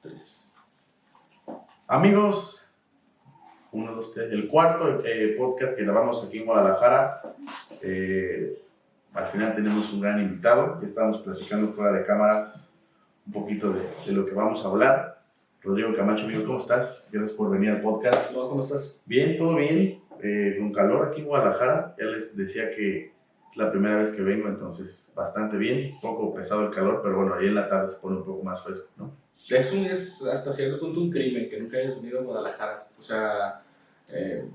3. Amigos, 1, 2, 3, el cuarto podcast que grabamos aquí en Guadalajara. Al final tenemos un gran invitado. Ya estábamos platicando fuera de cámaras un poquito de lo que vamos a hablar. Rodrigo Camacho, amigo, ¿cómo estás? Gracias por venir al podcast. No, ¿cómo estás? Bien, todo bien. Con calor aquí en Guadalajara. Ya les decía que es la primera vez que vengo, entonces bastante bien. Un poco pesado el calor, pero bueno, ahí en la tarde se pone un poco más fresco, ¿no? Eso es hasta cierto punto un crimen que nunca hayas venido a Guadalajara. O sea,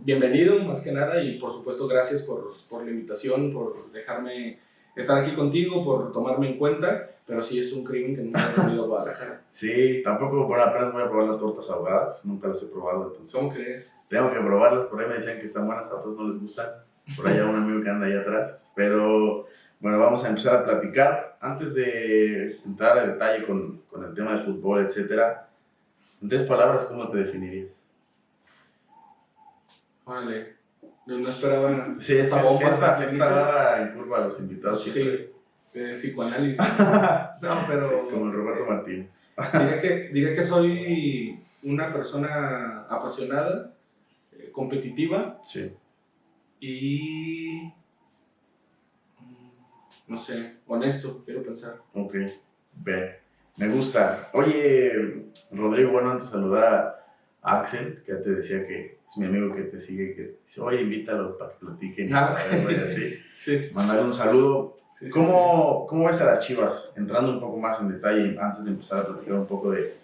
bienvenido más que nada y por supuesto gracias por la invitación, por dejarme estar aquí contigo, por tomarme en cuenta, pero sí es un crimen que nunca hayas venido a Guadalajara. Sí, tampoco, bueno, apenas voy a probar las tortas ahogadas, nunca las he probado, entonces... ¿Cómo crees? Tengo que probarlas, por ahí me decían que están buenas, a otros no les gustan, por allá un amigo que anda ahí atrás, pero bueno, vamos a empezar a platicar. Antes de entrar a detalle con el tema del fútbol, etcétera, en 3 palabras, ¿cómo te definirías? Órale, no esperaba Sí, esa bomba. Esta agarra en curva a los invitados. Sí, psicoanálisis. No, pero... Sí, como el Roberto Martínez. Diría que soy una persona apasionada, competitiva. Sí. Y no sé, honesto, quiero pensar. Ok, bien, me gusta. Oye, Rodrigo, bueno, antes de saludar a Axel, que ya te decía que es mi amigo que te sigue, que dice, oye, invítalo para que platiquen. Okay. Y así. Sí. Mandarle un saludo. Sí, ¿Cómo ves a las Chivas? Entrando un poco más en detalle, antes de empezar a platicar un poco de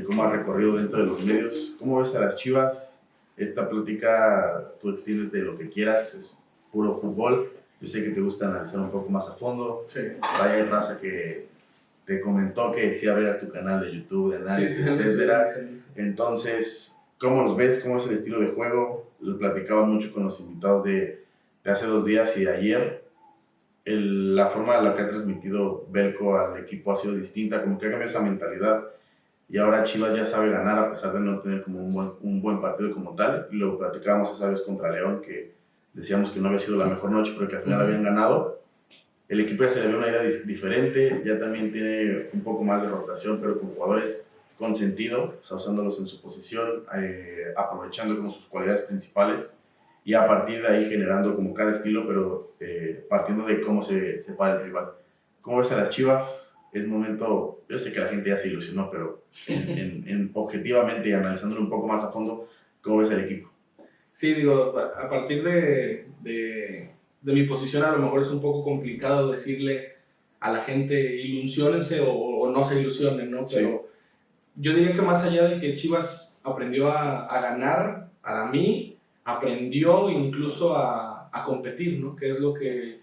cómo ha recorrido dentro de los medios. ¿Cómo ves a las Chivas? Esta plática, tú extiéndete lo que quieras, es puro fútbol. Yo sé que te gusta analizar un poco más a fondo. Sí. Hay raza que te comentó que sí abrieras tu canal de YouTube, de análisis, Sí, etcétera. sí. Entonces, ¿cómo los ves? ¿Cómo es el estilo de juego? Lo platicaba mucho con los invitados de hace 2 días y de ayer. La forma en la que ha transmitido Belko al equipo ha sido distinta, como que ha cambiado esa mentalidad. Y ahora Chivas ya sabe ganar a pesar de no tener como un buen partido como tal. Lo platicábamos esa vez contra León, que decíamos que no había sido la mejor noche, pero que al final habían ganado. El equipo ya se le ve una idea diferente, ya también tiene un poco más de rotación, pero con jugadores con sentido, o sea, usándolos en su posición, aprovechando como sus cualidades principales y a partir de ahí generando como cada estilo, pero partiendo de cómo se para el rival. ¿Cómo ves a las Chivas? Es momento, yo sé que la gente ya se ilusionó, pero objetivamente y analizándolo un poco más a fondo, ¿cómo ves el equipo? Sí, digo, a partir de mi posición a lo mejor es un poco complicado decirle a la gente ilusiónense o no se ilusionen, ¿no? Pero sí, yo diría que más allá de que Chivas aprendió a ganar, para mí aprendió incluso a competir, ¿no? Que es lo que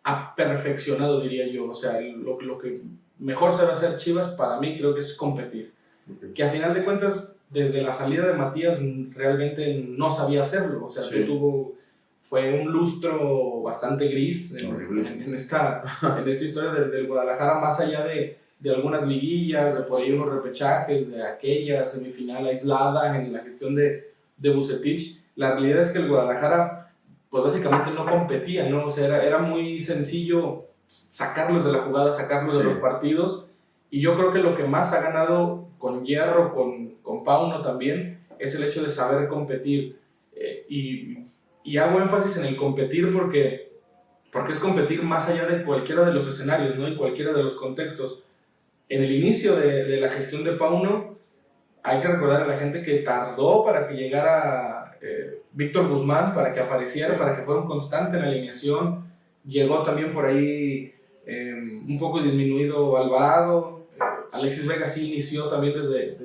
ha perfeccionado, diría yo. O sea, lo que mejor sabe hacer Chivas para mí creo que es competir. Okay. Que a final de cuentas, desde la salida de Matías realmente no sabía hacerlo. O sea, sí, fue un lustro bastante gris en esta historia del Guadalajara, más allá de algunas liguillas, de por ahí unos repechajes, de aquella semifinal aislada en la gestión de Vucetich. La realidad es que el Guadalajara pues básicamente no competía, ¿no? O sea, era muy sencillo sacarlos de la jugada, sacarlos de los partidos, y yo creo que lo que más ha ganado con Hierro, con Pauno también, es el hecho de saber competir, y hago énfasis en el competir porque es competir más allá de cualquiera de los escenarios, ¿no? Y cualquiera de los contextos. En el inicio de la gestión de Pauno, hay que recordar a la gente que tardó para que llegara Víctor Guzmán, para que apareciera, para que fuera un constante en la alineación. Llegó también por ahí un poco disminuido Alvarado. Alexis Vega sí inició también desde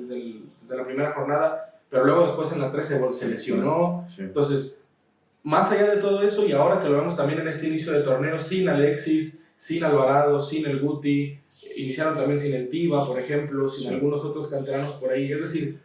la primera jornada, pero luego después en la 13 se lesionó. Sí. Entonces, más allá de todo eso, y ahora que lo vemos también en este inicio de torneo, sin Alexis, sin Alvarado, sin el Guti, iniciaron también sin el Tiva, por ejemplo, sin algunos otros canteranos por ahí. Es decir,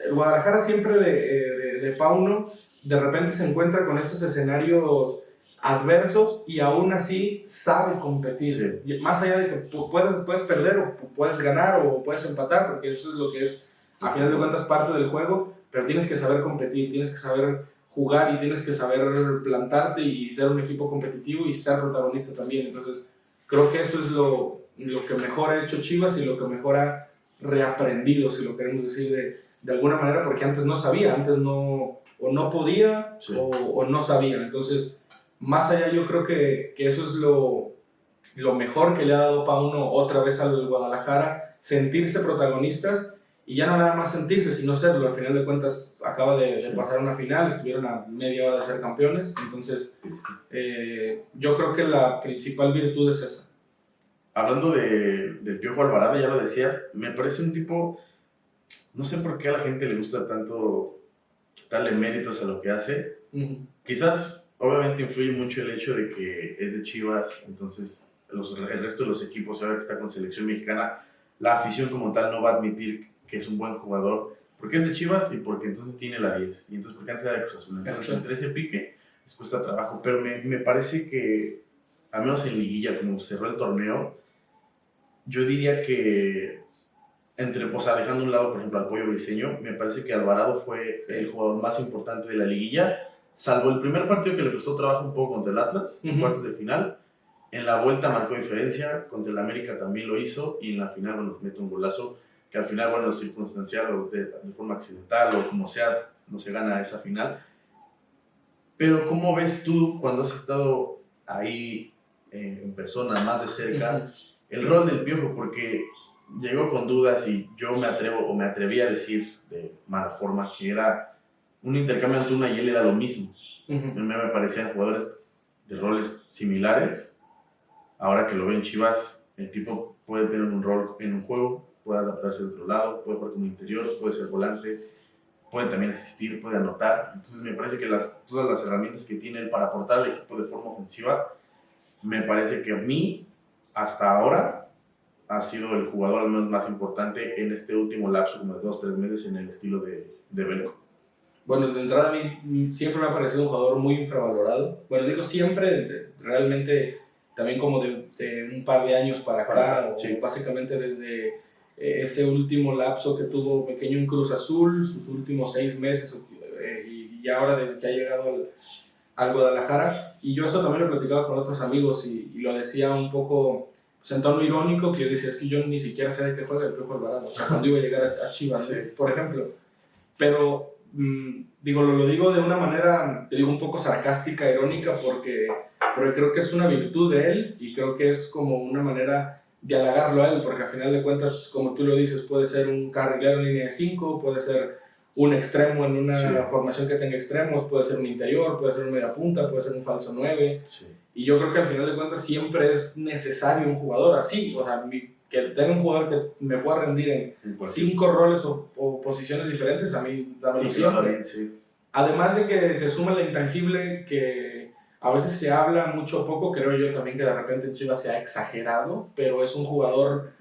el Guadalajara siempre de Pauno de repente se encuentra con estos escenarios adversos y aún así sabe competir. Sí. Más allá de que puedes perder o puedes ganar o puedes empatar, porque eso es lo que es, a final de cuentas, parte del juego, pero tienes que saber competir, tienes que saber jugar y tienes que saber plantarte y ser un equipo competitivo y ser protagonista también. Entonces, creo que eso es lo que mejor ha hecho Chivas y lo que mejor ha reaprendido, si lo queremos decir de alguna manera, porque antes no sabía, antes no, o no podía Sí. o no sabía. Entonces, más allá yo creo que eso es lo mejor que le ha dado Pauno otra vez al Guadalajara, sentirse protagonistas y ya no nada más sentirse, sino serlo. Al final de cuentas acaba de Sí. pasar una final, estuvieron a media hora de ser campeones, entonces yo creo que la principal virtud es esa. Hablando del Piojo Alvarado, ya lo decías, me parece un tipo, no sé por qué a la gente le gusta tanto darle méritos a lo que hace. Quizás, obviamente, influye mucho el hecho de que es de Chivas, entonces el resto de los equipos, ahora que está con selección mexicana, la afición como tal no va a admitir que es un buen jugador, porque es de Chivas y porque entonces tiene la 10, y entonces porque antes era de Cruz Azul. Entonces, entre ese pique, les cuesta trabajo, pero me parece que, al menos en liguilla, como cerró el torneo, yo diría que o sea, dejando a un lado, por ejemplo, al Pollo Briseño, me parece que Alvarado fue el jugador más importante de la liguilla, salvo el primer partido que le costó trabajo un poco contra el Atlas, en cuartos de final. En la vuelta marcó diferencia, contra el América también lo hizo, y en la final, bueno, mete un golazo, que al final, bueno, circunstancial o de forma accidental o como sea, no se gana esa final. Pero ¿cómo ves tú, cuando has estado ahí en persona, más de cerca, el rol del Piojo? Porque llegó con dudas y yo me atrevo o me atreví a decir de mala forma que era un intercambio entre Antuna y él era lo mismo. Me parecían jugadores de roles similares. Ahora que lo ven Chivas, el tipo puede tener un rol en un juego, puede adaptarse de otro lado, puede jugar como interior, puede ser volante, puede también asistir, puede anotar. Entonces me parece que todas las herramientas que tiene él para aportar al equipo de forma ofensiva, me parece que a mí, hasta ahora, ha sido el jugador al menos más importante en este último lapso, como de 2-3 meses, en el estilo de Belko. Bueno, de entrada a mí siempre me ha parecido un jugador muy infravalorado. Bueno, digo siempre, realmente también como de un par de años para acá, Sí. o básicamente desde ese último lapso que tuvo pequeño en Cruz Azul, sus últimos 6 meses, y ahora desde que ha llegado al Guadalajara. Y yo eso también lo platicaba con otros amigos y lo decía un poco pues, en tono irónico, que yo decía, es que yo ni siquiera sé de qué juega el Piojo Alvarado, o sea, cuando iba a llegar a Chivas, Sí. por ejemplo. Pero digo, lo digo de una manera, te digo, un poco sarcástica, irónica, porque creo que es una virtud de él y creo que es como una manera de halagarlo a él, porque al final de cuentas, como tú lo dices, puede ser un carrilero en línea de 5, puede ser un extremo en una formación que tenga extremos, puede ser un interior, puede ser un mediapunta, puede ser un falso 9. Y yo creo que al final de cuentas siempre es necesario un jugador así, o sea, que tenga un jugador que me pueda rendir en 5 roles o posiciones diferentes, a mí dámelo siempre. Sí. Además de que te suma la intangible, que a veces se habla mucho o poco, creo yo también que de repente en Chivas se ha exagerado, pero es un jugador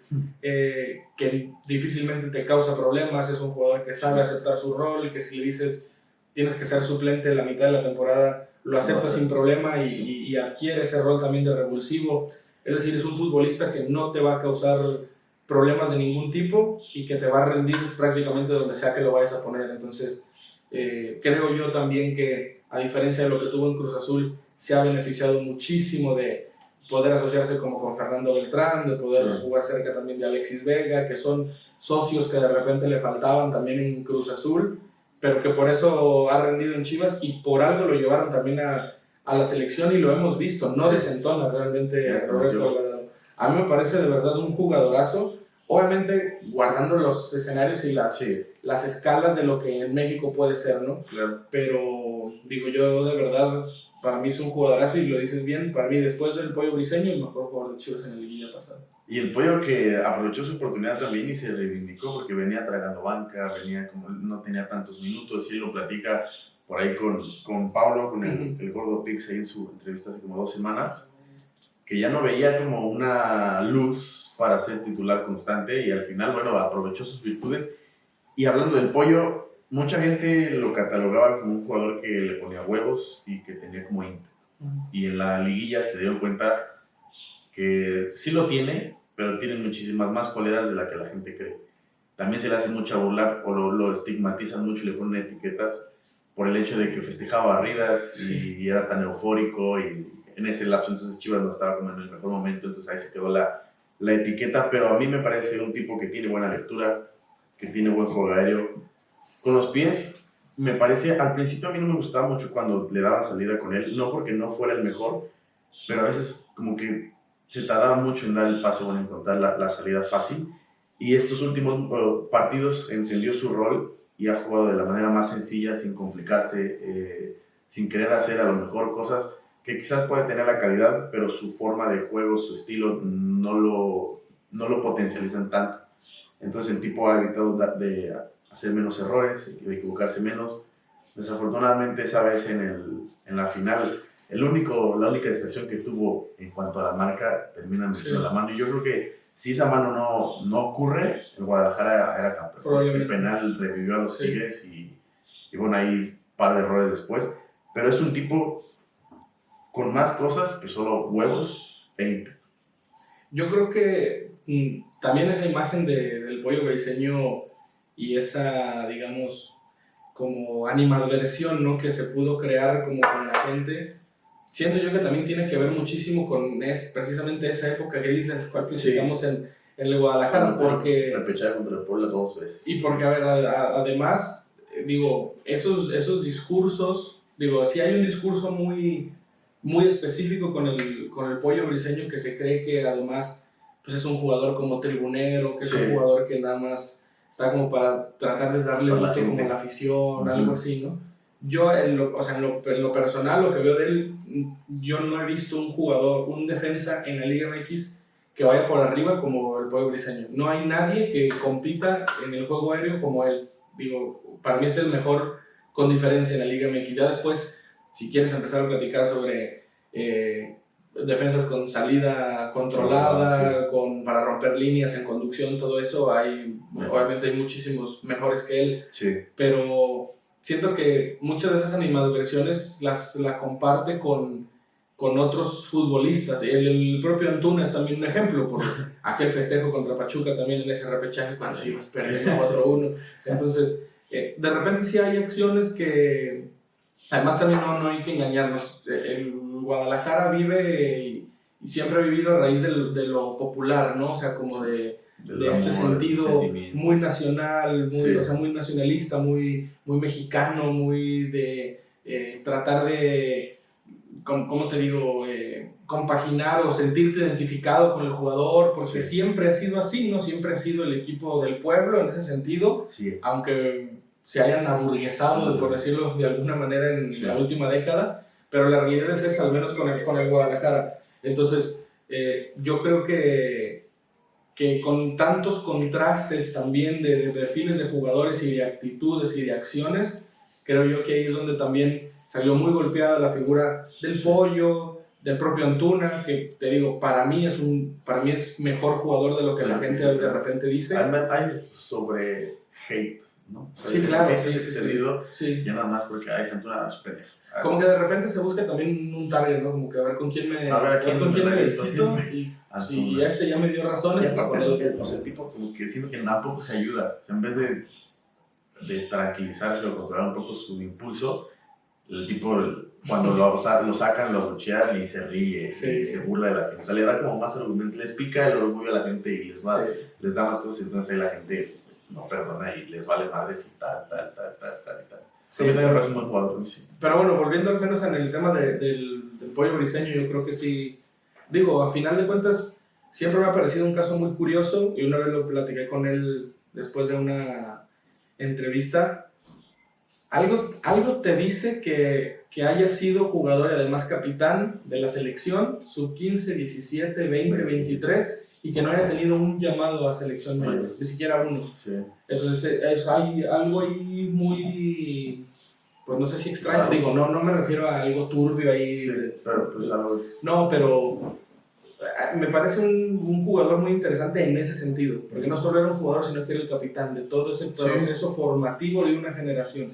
que difícilmente te causa problemas, es un jugador que sabe aceptar su rol, que si le dices tienes que ser suplente la mitad de la temporada, lo acepta sin problema y adquiere ese rol también de revulsivo. Es decir, es un futbolista que no te va a causar problemas de ningún tipo y que te va a rendir prácticamente donde sea que lo vayas a poner. Entonces, creo yo también que, a diferencia de lo que tuvo en Cruz Azul, se ha beneficiado muchísimo de poder asociarse como con Fernando Beltrán, de poder jugar cerca también de Alexis Vega, que son socios que de repente le faltaban también en Cruz Azul, pero que por eso ha rendido en Chivas y por algo lo llevaron también a la selección y lo hemos visto, no desentona realmente Roberto Alvarado. A mí me parece de verdad un jugadorazo, obviamente guardando los escenarios y las escalas de lo que en México puede ser, ¿no? Claro. Pero digo yo, de verdad, para mí es un jugadorazo y lo dices bien, para mí después del Pollo Briseño, el mejor jugador de Chivas en la liguilla pasada. Y el Pollo que aprovechó su oportunidad también y se reivindicó porque venía tragando banca, venía como no tenía tantos minutos, y él lo platica por ahí con Pablo, con el Gordo Pix ahí en su entrevista hace como 2 semanas, que ya no veía como una luz para ser titular constante y al final, bueno, aprovechó sus virtudes. Y hablando del Pollo, mucha gente lo catalogaba como un jugador que le ponía huevos y que tenía como ímpetu. Y en la liguilla se dieron cuenta que sí lo tiene, pero tiene muchísimas más cualidades de las que la gente cree. También se le hace mucha burla o lo estigmatizan mucho y le ponen etiquetas por el hecho de que festejaba barridas y era tan eufórico, y en ese lapso entonces Chivas no estaba como en el mejor momento, entonces ahí se quedó la la etiqueta, pero a mí me parece ser un tipo que tiene buena lectura, que tiene buen juego aéreo. Con los pies, me parece, al principio a mí no me gustaba mucho cuando le daban salida con él, no porque no fuera el mejor, pero a veces como que se tardaba mucho en dar el pase o en encontrar la salida fácil. Y estos últimos partidos entendió su rol y ha jugado de la manera más sencilla, sin complicarse, sin querer hacer a lo mejor cosas que quizás puede tener la calidad, pero su forma de juego, su estilo, no lo potencializan tanto. Entonces el tipo ha evitado de hacer menos errores, de equivocarse menos. Desafortunadamente esa vez en la final, la única distracción que tuvo en cuanto a la marca termina metiendo la mano. Y yo creo que si esa mano no ocurre, el Guadalajara era campeón. Ese penal revivió a los Tigres y bueno, ahí un par de errores después. Pero es un tipo con más cosas que solo huevos e ímpetu. Yo creo que también esa imagen del Pollo Briseño y esa, digamos, como animadversión, ¿no?, que se pudo crear como con la gente, siento yo que también tiene que ver muchísimo con precisamente esa época gris en la cual platicamos en el Guadalajara, porque... Repechaje contra el Puebla 2 veces. Y porque, a ver, además, digo, esos discursos, digo, sí hay un discurso muy específico con el Pollo Briseño, que se cree que además pues es un jugador como tribunero, que es un jugador que nada más está como para tratar de darle gusto como a la afición, algo así, ¿no? Yo, en lo personal, lo que veo de él, yo no he visto un jugador, un defensa en la Liga MX que vaya por arriba como el Pollo Briseño. No hay nadie que compita en el juego aéreo como él. Digo, para mí es el mejor con diferencia en la Liga MX. Ya después, si quieres empezar a platicar sobre defensas con salida controlada, para romper líneas en conducción, todo eso, obviamente hay muchísimos mejores que él, pero siento que muchas de esas animadversiones la comparte con otros futbolistas. El propio Antuna es también un ejemplo, por aquel festejo contra Pachuca también en ese repechaje cuando ibas perdiendo 4-1. Entonces, de repente sí hay acciones que... Además también no hay que engañarnos, el Guadalajara vive y siempre ha vivido a raíz de lo popular, ¿no? O sea, como de este sentido muy nacional, muy nacionalista, muy mexicano, muy de tratar de, ¿cómo te digo?, compaginar o sentirte identificado con el jugador, porque siempre ha sido así, ¿no? Siempre ha sido el equipo del pueblo en ese sentido, aunque se hayan aburguesado, por decirlo de alguna manera, en la última década, pero la realidad es esa, al menos con el Guadalajara. Entonces, yo creo que con tantos contrastes también de perfiles de jugadores y de actitudes y de acciones, creo yo que ahí es donde también salió muy golpeada la figura del Pollo, del propio Antuna, que te digo, para mí es mejor jugador de lo que la gente de repente dice. Hay sobre hate, ¿no? Sí, claro, sí. Ya nada más porque hay Antuna super. Como que de repente se busca también un target, ¿no? Como que a ver con quién me desquito y si ya me dio razones, y aparte, pues el tipo como que siento que tampoco se ayuda. O sea, en vez de tranquilizarse o controlar un poco su impulso, el tipo cuando lo sacan, lo buchean y se ríe, y se burla de la gente. O sea, le da como más argumentos, les pica el orgullo a la gente y les da más cosas, entonces ahí la gente no perdona y les vale madres y tal. Sí, me parece un buen jugador. Pero bueno, volviendo al menos en el tema del Pollo Briseño, yo creo que sí, digo, a final de cuentas, siempre me ha parecido un caso muy curioso y una vez lo platiqué con él después de una entrevista. Algo te dice que haya sido jugador y además capitán de la selección sub-15, 17, 20, 23 y que no haya tenido un llamado a selección mayor, ni siquiera uno. Entonces hay algo ahí muy, pues no sé si extraño, digo, no me refiero a algo turbio ahí. Pero pues algo... No, pero me parece un jugador muy interesante en ese sentido, porque no solo era un jugador, sino que era el capitán de todo ese proceso formativo de una generación.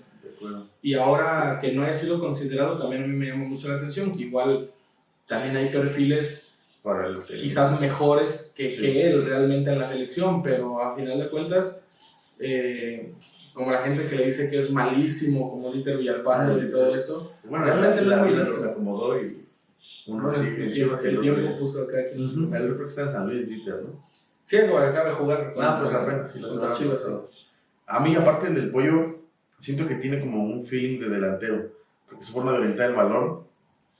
Y ahora que no haya sido considerado, también a mí me llama mucho la atención, que igual también hay perfiles quizás mejores que él realmente en la selección, pero a final de cuentas, como la gente que le dice que es malísimo, como Dieter Villalpando y todo eso, bueno, realmente la vida lo acomodó y Uno sí, en Chivas y el el tiempo otro. puso acá. El otro creo que está en San Luis, Dieter, ¿no? Sí, acaba de jugar. Pues apenas, sí, contra Chivas, sí. A mí, aparte del Pollo, siento que tiene como un feeling de delantero, porque su forma de orientar el balón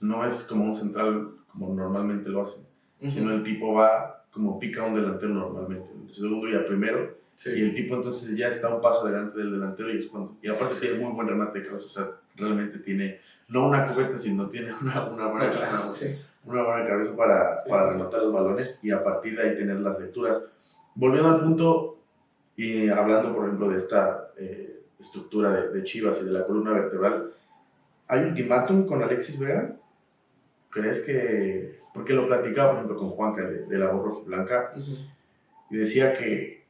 no es como un central como normalmente lo hace, sino el tipo va como pica a un delantero normalmente, de segundo y a primero, y el tipo entonces ya está un paso delante del delantero y es cuando, y aparte tiene muy buen remate de cabeza, o sea, realmente tiene, no una cubeta, sino tiene una buena, una buena cabeza para rematar los balones y a partir de ahí tener las lecturas. Volviendo al punto, y hablando, por ejemplo, de esta estructura de Chivas y de la columna vertebral, ¿hay ultimátum con Alexis Vega? ¿Crees que...? Porque lo platicaba, por ejemplo, con Juanca de la Voz Rojiblanca, y decía que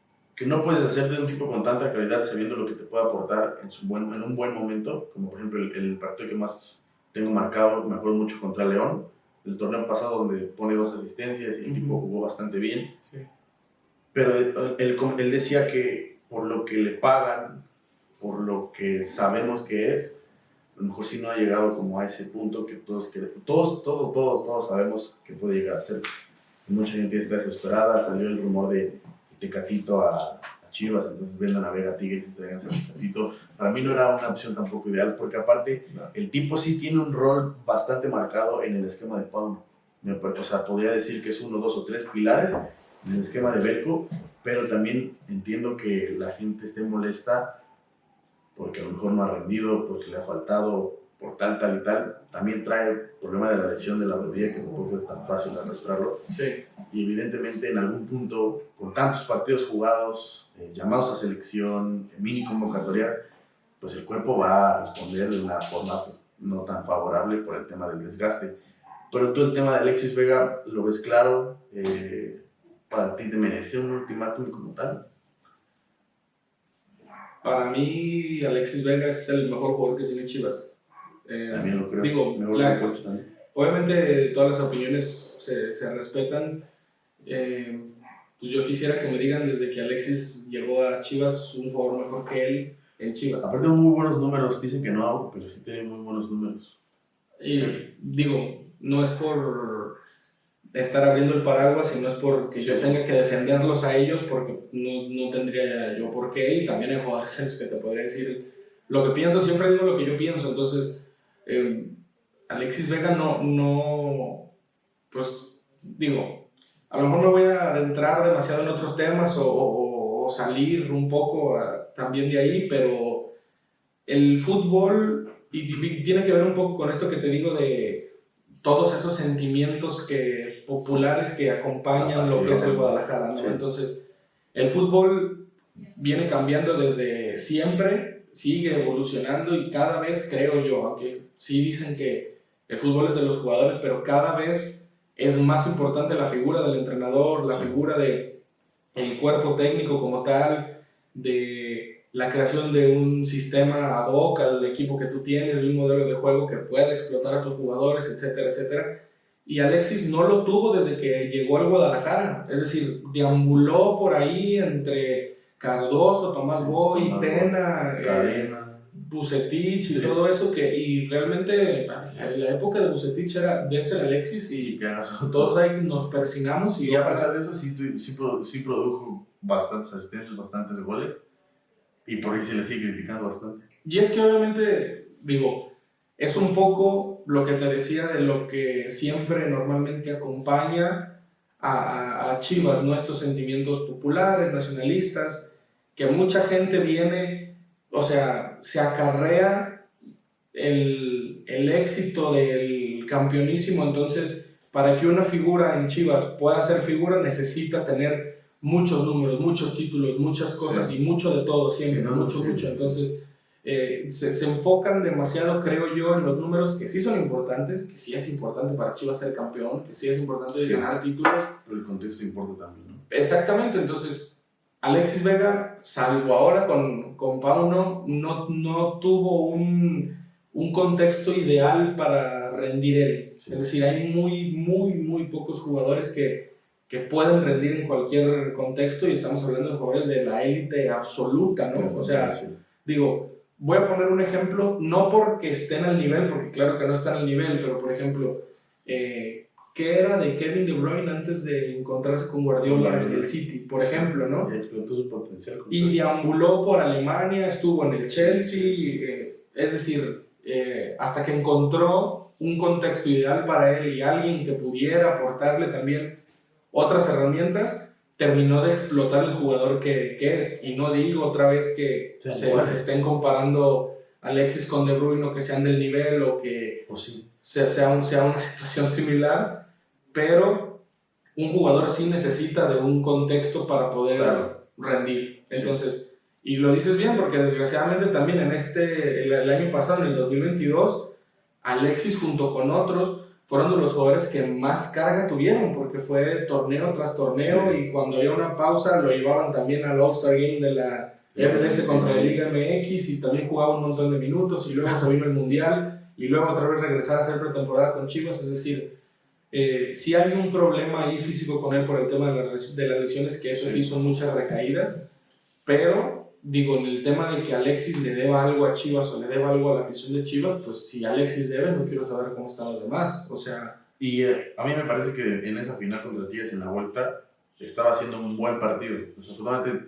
no puedes hacer de un tipo con tanta calidad sabiendo lo que te puede aportar en un buen momento, como por ejemplo el partido que más tengo marcado, me acuerdo mucho contra León, el torneo pasado donde pone 2 asistencias y el tipo jugó bastante bien. Sí. Pero él decía que por lo que le pagan, por lo que sabemos que es, a lo mejor sí no ha llegado como a ese punto que todos sabemos que puede llegar a ser. Mucha gente está desesperada, salió el rumor de Tecatito a Chivas, entonces vendan a ver a Tigres y traigan a Tecatito. Para mí no era una opción tampoco ideal, porque aparte el tipo sí tiene un rol bastante marcado en el esquema de Pauno. O sea, podría decir que es 1, 2 o 3 pilares en el esquema de Belko, pero también entiendo que la gente esté molesta porque a lo mejor no ha rendido, porque le ha faltado, por tal y tal. También trae el problema de la lesión de la rodilla, que tampoco es tan fácil arrastrarlo. Sí. Y evidentemente en algún punto, con tantos partidos jugados, llamados a selección, mini convocatoria, pues el cuerpo va a responder de una forma pues, no tan favorable por el tema del desgaste. Pero tú el tema de Alexis Vega, ¿lo ves claro? ¿Para ti te merece un ultimátum como tal? Para mí, Alexis Vega es el mejor jugador que tiene Chivas. También lo creo. Digo, obviamente todas las opiniones se respetan. Pues yo quisiera que me digan desde que Alexis llegó a Chivas un jugador mejor que él en Chivas. Aparte de muy buenos números, dicen que no, pero sí tiene muy buenos números. Y digo, no es por estar abriendo el paraguas, sino es porque yo tenga que defenderlos a ellos, porque no tendría yo por qué, y también hay jugadores en los que te podría decir lo que pienso, siempre digo lo que yo pienso, entonces Alexis Vega pues digo, a lo mejor me voy a adentrar demasiado en otros temas o salir un poco también de ahí, pero el fútbol, y tiene que ver un poco con esto que te digo de todos esos sentimientos populares que acompañan lo que es el Guadalajara, ¿no? Sí. Entonces, el fútbol viene cambiando desde siempre, sigue evolucionando y cada vez, creo yo, aunque sí dicen que el fútbol es de los jugadores, pero cada vez es más importante la figura del entrenador, la figura del cuerpo técnico como tal, de la creación de un sistema ad hoc al equipo que tú tienes, de un modelo de juego que pueda explotar a tus jugadores, etcétera, etcétera. Y Alexis no lo tuvo desde que llegó al Guadalajara, es decir, deambuló por ahí entre Cardoso, Tomás Boy, Tena, Vucetich y todo eso, y realmente la época de Vucetich era Denzel Alexis y todos ahí nos persinamos. Y a pesar de eso sí produjo bastantes asistencias, bastantes goles. Y por ahí se le sigue criticando bastante. Y es que obviamente, digo, es un poco lo que te decía de lo que siempre normalmente acompaña a Chivas, ¿no? Estos sentimientos populares, nacionalistas, que mucha gente viene, o sea, se acarrea el éxito del campeonísimo, entonces para que una figura en Chivas pueda ser figura necesita tener muchos números, muchos títulos, muchas cosas y mucho de todo siempre, mucho. Entonces se enfocan demasiado, creo yo, en los números que sí son importantes, que sí es importante para Chivas ser campeón, que sí es importante ganar títulos. Pero el contexto importa también, ¿no? Exactamente, entonces Alexis Vega, salvo ahora con Pauno, no tuvo un contexto ideal para rendir él. Es decir, hay muy pocos jugadores que pueden rendir en cualquier contexto y estamos hablando de jugadores de la élite absoluta, ¿no? O sea, digo, voy a poner un ejemplo, no porque estén al nivel, porque claro que no están al nivel, pero por ejemplo, ¿qué era de Kevin De Bruyne antes de encontrarse con Guardiola en el City, por ejemplo, ¿no? Y explotó su potencial. Y deambuló por Alemania, estuvo en el Chelsea, es decir, hasta que encontró un contexto ideal para él y alguien que pudiera aportarle también otras herramientas, terminó de explotar el jugador que es. Y no digo otra vez que se estén comparando Alexis con De Bruyne, o que sean del nivel, o que sí. sea una situación similar, pero un jugador sí necesita de un contexto para poder rendir. Entonces, sí. Y lo dices bien, porque desgraciadamente también el año pasado, en el 2022, Alexis junto con otros fueron de los jugadores que más carga tuvieron, porque fue torneo tras torneo, sí. Y cuando había una pausa lo llevaban también al All-Star Game de la MLS contra la Liga MX, y también jugaba un montón de minutos, y luego se vino el Mundial, y luego otra vez regresar a hacer pretemporada con Chivas. Es decir, sí hay un problema ahí físico con él por el tema de las lesiones, que eso sí son muchas recaídas, pero digo, en el tema de que Alexis le deba algo a Chivas o le deba algo a la afición de Chivas, pues si Alexis debe, no quiero saber cómo están los demás, o sea... Y a mí me parece que en esa final contra Tigres en la vuelta estaba haciendo un buen partido, o sea, solamente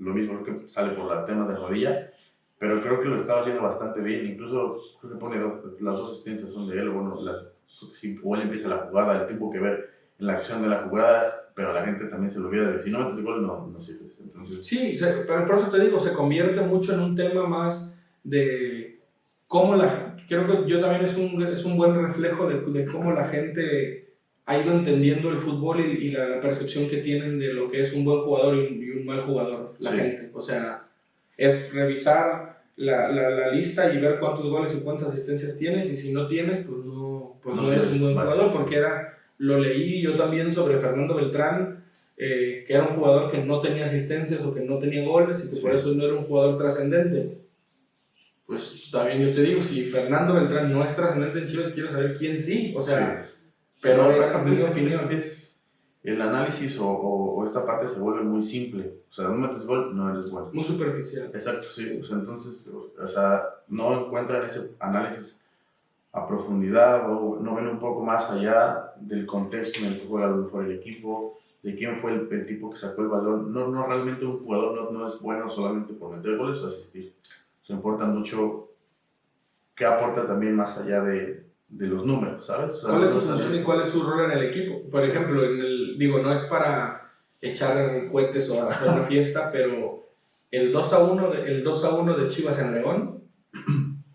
lo mismo, creo que sale por el tema de rodilla, pero creo que lo estaba haciendo bastante bien, incluso creo que pone las dos asistencias son de él, bueno, creo que sí, o él empieza la jugada, el tiempo que ver en la acción de la jugada, pero la gente también se lo olvida de si no metes gol no sirves. Entonces... Sí, pero por eso te digo, se convierte mucho en un tema más de cómo creo que yo también es un buen reflejo de cómo la gente ha ido entendiendo el fútbol y la percepción que tienen de lo que es un buen jugador y un mal jugador, la gente. O sea, es revisar la lista y ver cuántos goles y cuántas asistencias tienes, y si no tienes, pues no eres un buen jugador, porque lo leí yo también sobre Fernando Beltrán, que era un jugador que no tenía asistencias o que no tenía goles, y que por eso no era un jugador trascendente. Pues también yo te digo, si Fernando Beltrán no es trascendente en Chivas, quiero saber quién sí, o sea, pero esa es mi opinión. El análisis o esta parte se vuelve muy simple, o sea, no metes gol, no eres bueno. Muy superficial. Exacto, sí, o sea, entonces, o sea, no encuentran ese análisis a profundidad, o no ven un poco más allá del contexto en el que juega por el equipo, de quién fue el tipo que sacó el balón. No realmente un jugador no es bueno solamente por meter goles o asistir. Se importa mucho qué aporta también más allá de los números, ¿sabes? O sea, ¿cuál es su función y cuál es su rol en el equipo? Por ejemplo, no es para echar cohetes o hacer una fiesta, pero el 2-1 de Chivas en León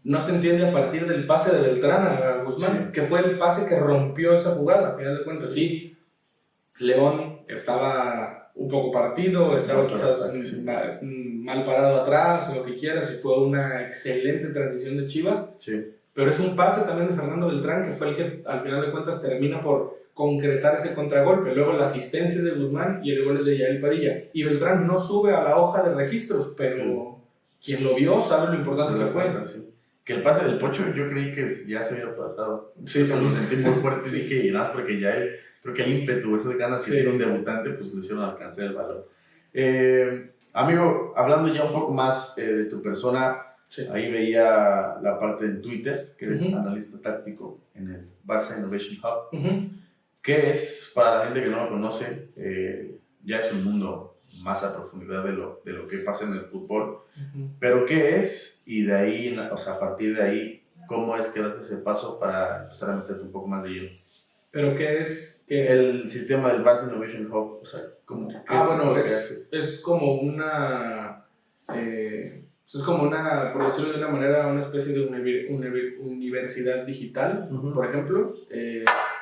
no se entiende a partir del pase de Beltrán a Guzmán, que fue el pase que rompió esa jugada, al final de cuentas. Sí, León estaba un poco partido, estaba quizás mal parado atrás, o lo que quieras, y fue una excelente transición de Chivas. Sí. Pero es un pase también de Fernando Beltrán, que fue el que al final de cuentas termina por concretar ese contragolpe. Luego la asistencia es de Guzmán y el gol es de Yael Padilla. Y Beltrán no sube a la hoja de registros, pero quien lo vio sabe lo importante que fue. Sí. Que el pase del Pocho yo creí que ya se había pasado. Sí, lo sentí muy fuerte y dije, y nada, porque ya creo que el ímpetu, esas ganas que tiene un debutante, pues lo hicieron alcanzar el balón. Amigo, hablando ya un poco más de tu persona, ahí veía la parte en Twitter, que eres analista táctico en el Barça Innovation Hub, que es, para la gente que no lo conoce, ya es un mundo más a profundidad de lo que pasa en el fútbol, pero ¿qué es? Y de ahí, o sea, a partir de ahí, ¿cómo es que das ese paso para empezar a meterte un poco más de lleno? ¿Pero qué es? El sistema del Barça Innovation Hub, o sea, ¿cómo? Es como una... es como una, por decirlo de una manera, una especie de universidad digital, por ejemplo,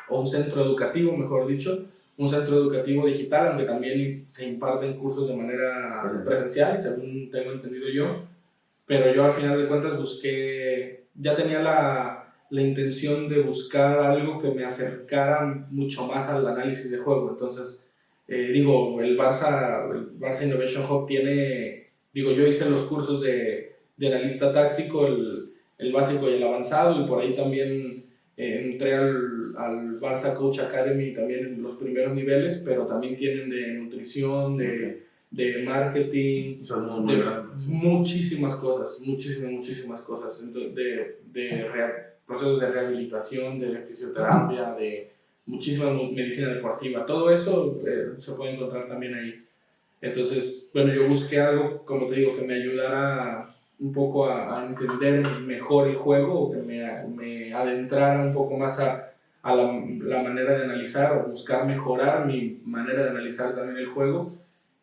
o un centro educativo, mejor dicho, un centro educativo digital, aunque también se imparten cursos de manera presencial, según tengo entendido yo, pero yo al final de cuentas ya tenía la intención de buscar algo que me acercara mucho más al análisis de juego. Entonces, el Barça Innovation Hub tiene... yo hice los cursos de analista táctico, el básico y el avanzado, y por ahí también entré al Barça Coach Academy también en los primeros niveles, pero también tienen de nutrición, de marketing, muchísimas cosas, muchísimas cosas, procesos de rehabilitación, de fisioterapia, de muchísima medicina deportiva. Todo eso se puede encontrar también ahí. Entonces, bueno, yo busqué algo, como te digo, que me ayudara un poco a entender mejor el juego, o que me adentrara un poco más a la manera de analizar, o buscar mejorar mi manera de analizar también el juego,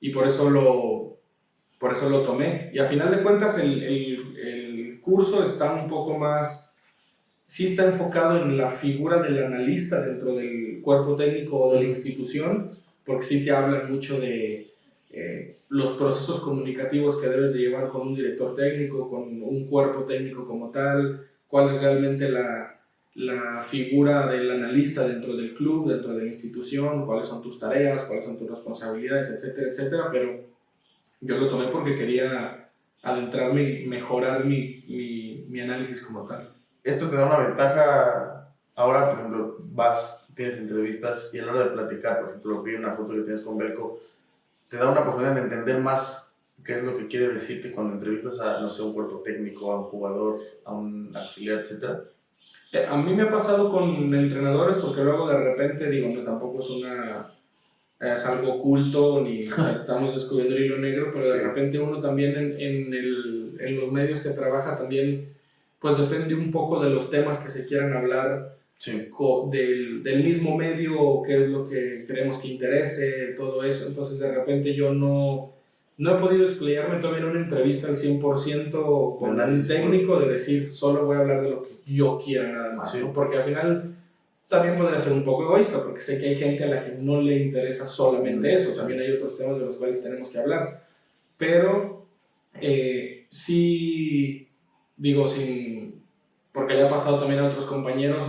y por eso lo tomé. Y a final de cuentas el curso está un poco más, sí está enfocado en la figura del analista dentro del cuerpo técnico o de la institución, porque sí te hablan mucho de los procesos comunicativos que debes de llevar con un director técnico, con un cuerpo técnico como tal, cuál es realmente la figura del analista dentro del club, dentro de la institución, cuáles son tus tareas, cuáles son tus responsabilidades, etcétera, etcétera. Pero yo lo tomé porque quería adentrarme y mejorar mi análisis como tal. Esto te da una ventaja ahora, por ejemplo, tienes entrevistas y a la hora de platicar, por ejemplo, vi una foto que tienes con Belko, te da una oportunidad de entender más qué es lo que quiere decirte cuando entrevistas a, no sé, un cuerpo técnico, a un jugador, a un auxiliar, etc. A mí me ha pasado con entrenadores, porque luego de repente, digo, no, tampoco es algo oculto, ni estamos descubriendo el hilo negro, pero de repente uno también en los medios que trabaja también, pues depende un poco de los temas que se quieran hablar, del mismo medio, qué es lo que creemos que interese, todo eso. Entonces de repente yo no he podido explayarme todavía en una entrevista al 100% con un técnico, de decir solo voy a hablar de lo que yo quiera nada más, ¿no? Porque al final también podría ser un poco egoísta, porque sé que hay gente a la que no le interesa solamente eso, también hay otros temas de los cuales tenemos que hablar, pero sí, digo, porque le ha pasado también a otros compañeros,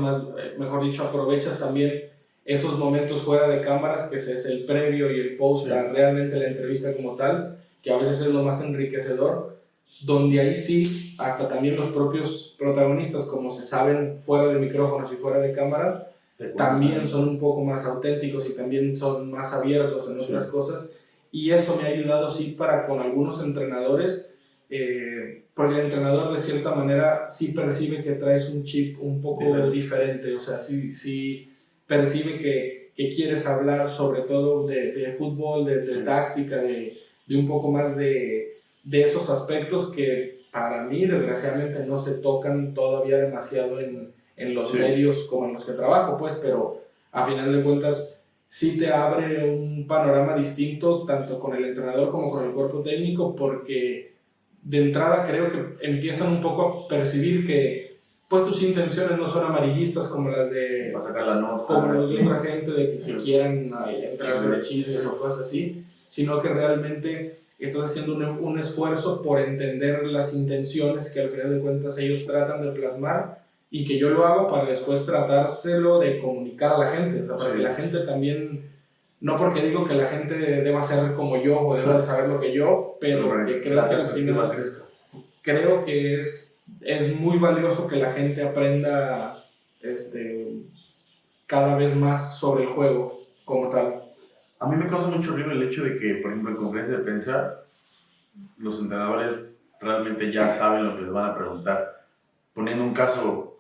mejor dicho, aprovechas también esos momentos fuera de cámaras, que ese es el previo y el post a realmente la entrevista como tal, que a veces es lo más enriquecedor, donde ahí sí, hasta también los propios protagonistas, como se saben fuera de micrófonos y fuera de cámaras, también son un poco más auténticos y también son más abiertos en otras cosas, y eso me ha ayudado sí para con algunos entrenadores, porque el entrenador de cierta manera sí percibe que traes un chip un poco diferente, o sea, sí percibe que quieres hablar sobre todo de fútbol, de táctica, de un poco más de esos aspectos que para mí desgraciadamente no se tocan todavía demasiado en los medios como en los que trabajo, pues, pero a final de cuentas sí te abre un panorama distinto tanto con el entrenador como con el cuerpo técnico, porque de entrada creo que empiezan un poco a percibir que pues tus intenciones no son amarillistas como las de para sacar la nota, como los de otra gente, de que quieran entrar de chismes o cosas así, sino que realmente estás haciendo un esfuerzo por entender las intenciones que al final de cuentas ellos tratan de plasmar, y que yo lo hago para después tratárselo de comunicar a la gente, o sea, para que la gente también, no porque digo que la gente deba ser como yo o deba saber lo que yo, pero que creo que al final creo que es muy valioso que la gente aprenda cada vez más sobre el juego como tal. A mí me causa mucho ruido el hecho de que, por ejemplo, en conferencias de prensa, los entrenadores realmente ya saben lo que les van a preguntar. Poniendo un caso,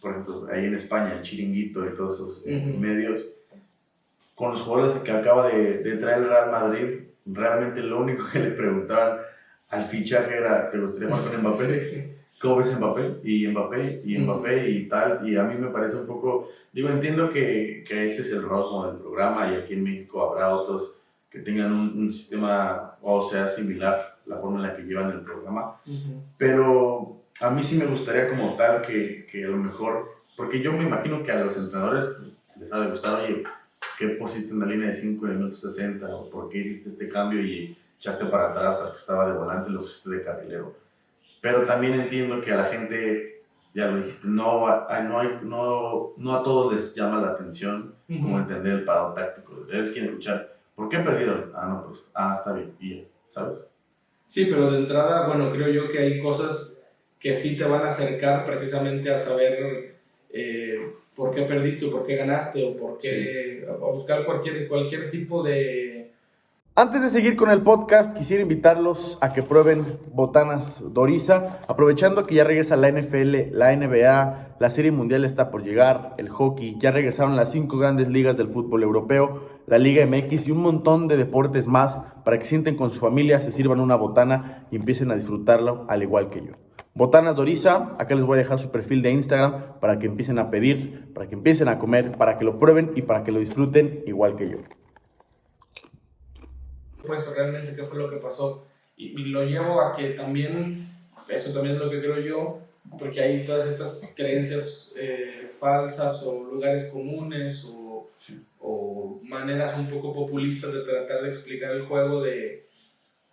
por ejemplo, ahí en España, el Chiringuito y todos esos medios, con los jugadores que acaba de traer el Real Madrid, realmente lo único que le preguntaban al fichaje era: ¿te gustaría jugar con Mbappé? ¿Cómo ves Mbappé? Y Mbappé, y Mbappé, y tal. Y a mí me parece un poco... Digo, entiendo que ese es el rol como del programa, y aquí en México habrá otros que tengan un sistema, o sea, similar, la forma en la que llevan el programa. Pero a mí sí me gustaría como tal que a lo mejor... Porque yo me imagino que a los entrenadores les ha de gustar, oye, ¿qué pusiste una línea de 5 en el minuto 60? ¿O por qué hiciste este cambio y echaste para atrás al que estaba de volante y lo pusiste de carrilero? Pero también entiendo que a la gente, ya lo dijiste, no a todos les llama la atención como entender el parado táctico. Ellos quieren escuchar: ¿por qué perdieron? No, pues, está bien, y ya, ¿sabes? Sí, pero de entrada, bueno, creo yo que hay cosas que sí te van a acercar precisamente a saber por qué perdiste o por qué ganaste, o por qué, a buscar cualquier tipo de Antes de seguir con el podcast, quisiera invitarlos a que prueben Botanas Doriza, aprovechando que ya regresa la NFL, la NBA, la Serie Mundial está por llegar, el hockey, ya regresaron las 5 grandes ligas del fútbol europeo, la Liga MX y un montón de deportes más para que sienten con su familia, se sirvan una botana y empiecen a disfrutarlo al igual que yo. Botanas Doriza, acá les voy a dejar su perfil de Instagram para que empiecen a pedir, para que empiecen a comer, para que lo prueben y para que lo disfruten igual que yo. Pues realmente qué fue lo que pasó y lo llevo a que también, eso también es lo que creo yo, porque hay todas estas creencias falsas o lugares comunes o maneras un poco populistas de tratar de explicar el juego, de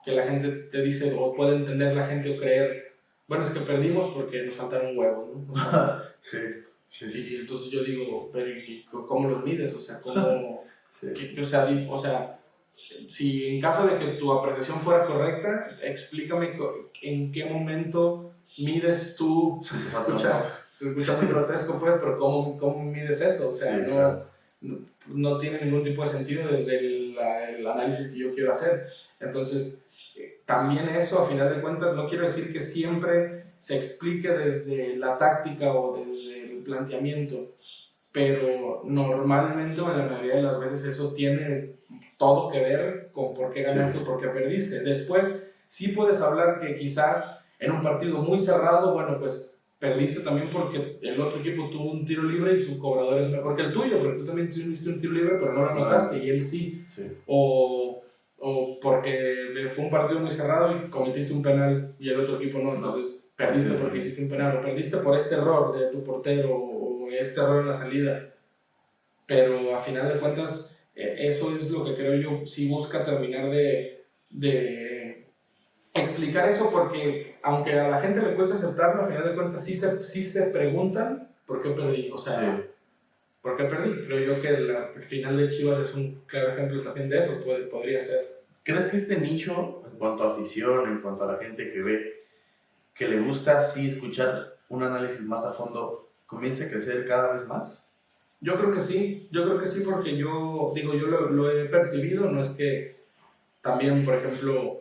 que la gente te dice o puede entender la gente o creer, bueno, es que perdimos porque nos faltaron huevos, ¿no? O sea, Sí. y entonces yo digo, pero ¿y cómo los mides? O sea, ¿cómo? Sí. O sea, si en caso de que tu apreciación fuera correcta, explícame en qué momento mides tú, se escucha muy grotesco pues, pero ¿cómo mides eso? O sea, Sí, claro. no tiene ningún tipo de sentido desde el análisis que yo quiero hacer. Entonces, también eso, a final de cuentas, no quiero decir que siempre se explique desde la táctica o desde el planteamiento, pero normalmente o en la mayoría de las veces eso tiene todo que ver con por qué ganaste o por qué perdiste. Después, sí puedes hablar que quizás en un partido muy cerrado, bueno, pues perdiste también porque el otro equipo tuvo un tiro libre y su cobrador es mejor que el tuyo, porque tú también tuviste un tiro libre, pero no lo anotaste y él sí. O porque fue un partido muy cerrado y cometiste un penal y el otro equipo no, entonces perdiste porque hiciste un penal, o perdiste por este error de tu portero o este error en la salida. Pero a final de cuentas, eso es lo que creo yo, si busca terminar de explicar eso, porque aunque a la gente le cuesta aceptarlo, a final de cuentas sí se preguntan por qué perdí, o sea, ¿por qué perdí? Creo yo que el final de Chivas es un claro ejemplo también de eso, podría ser. ¿Crees que este nicho, en cuanto a afición, en cuanto a la gente que ve, que le gusta así escuchar un análisis más a fondo, comience a crecer cada vez más? Yo creo que sí porque yo lo he percibido, no es que también, por ejemplo,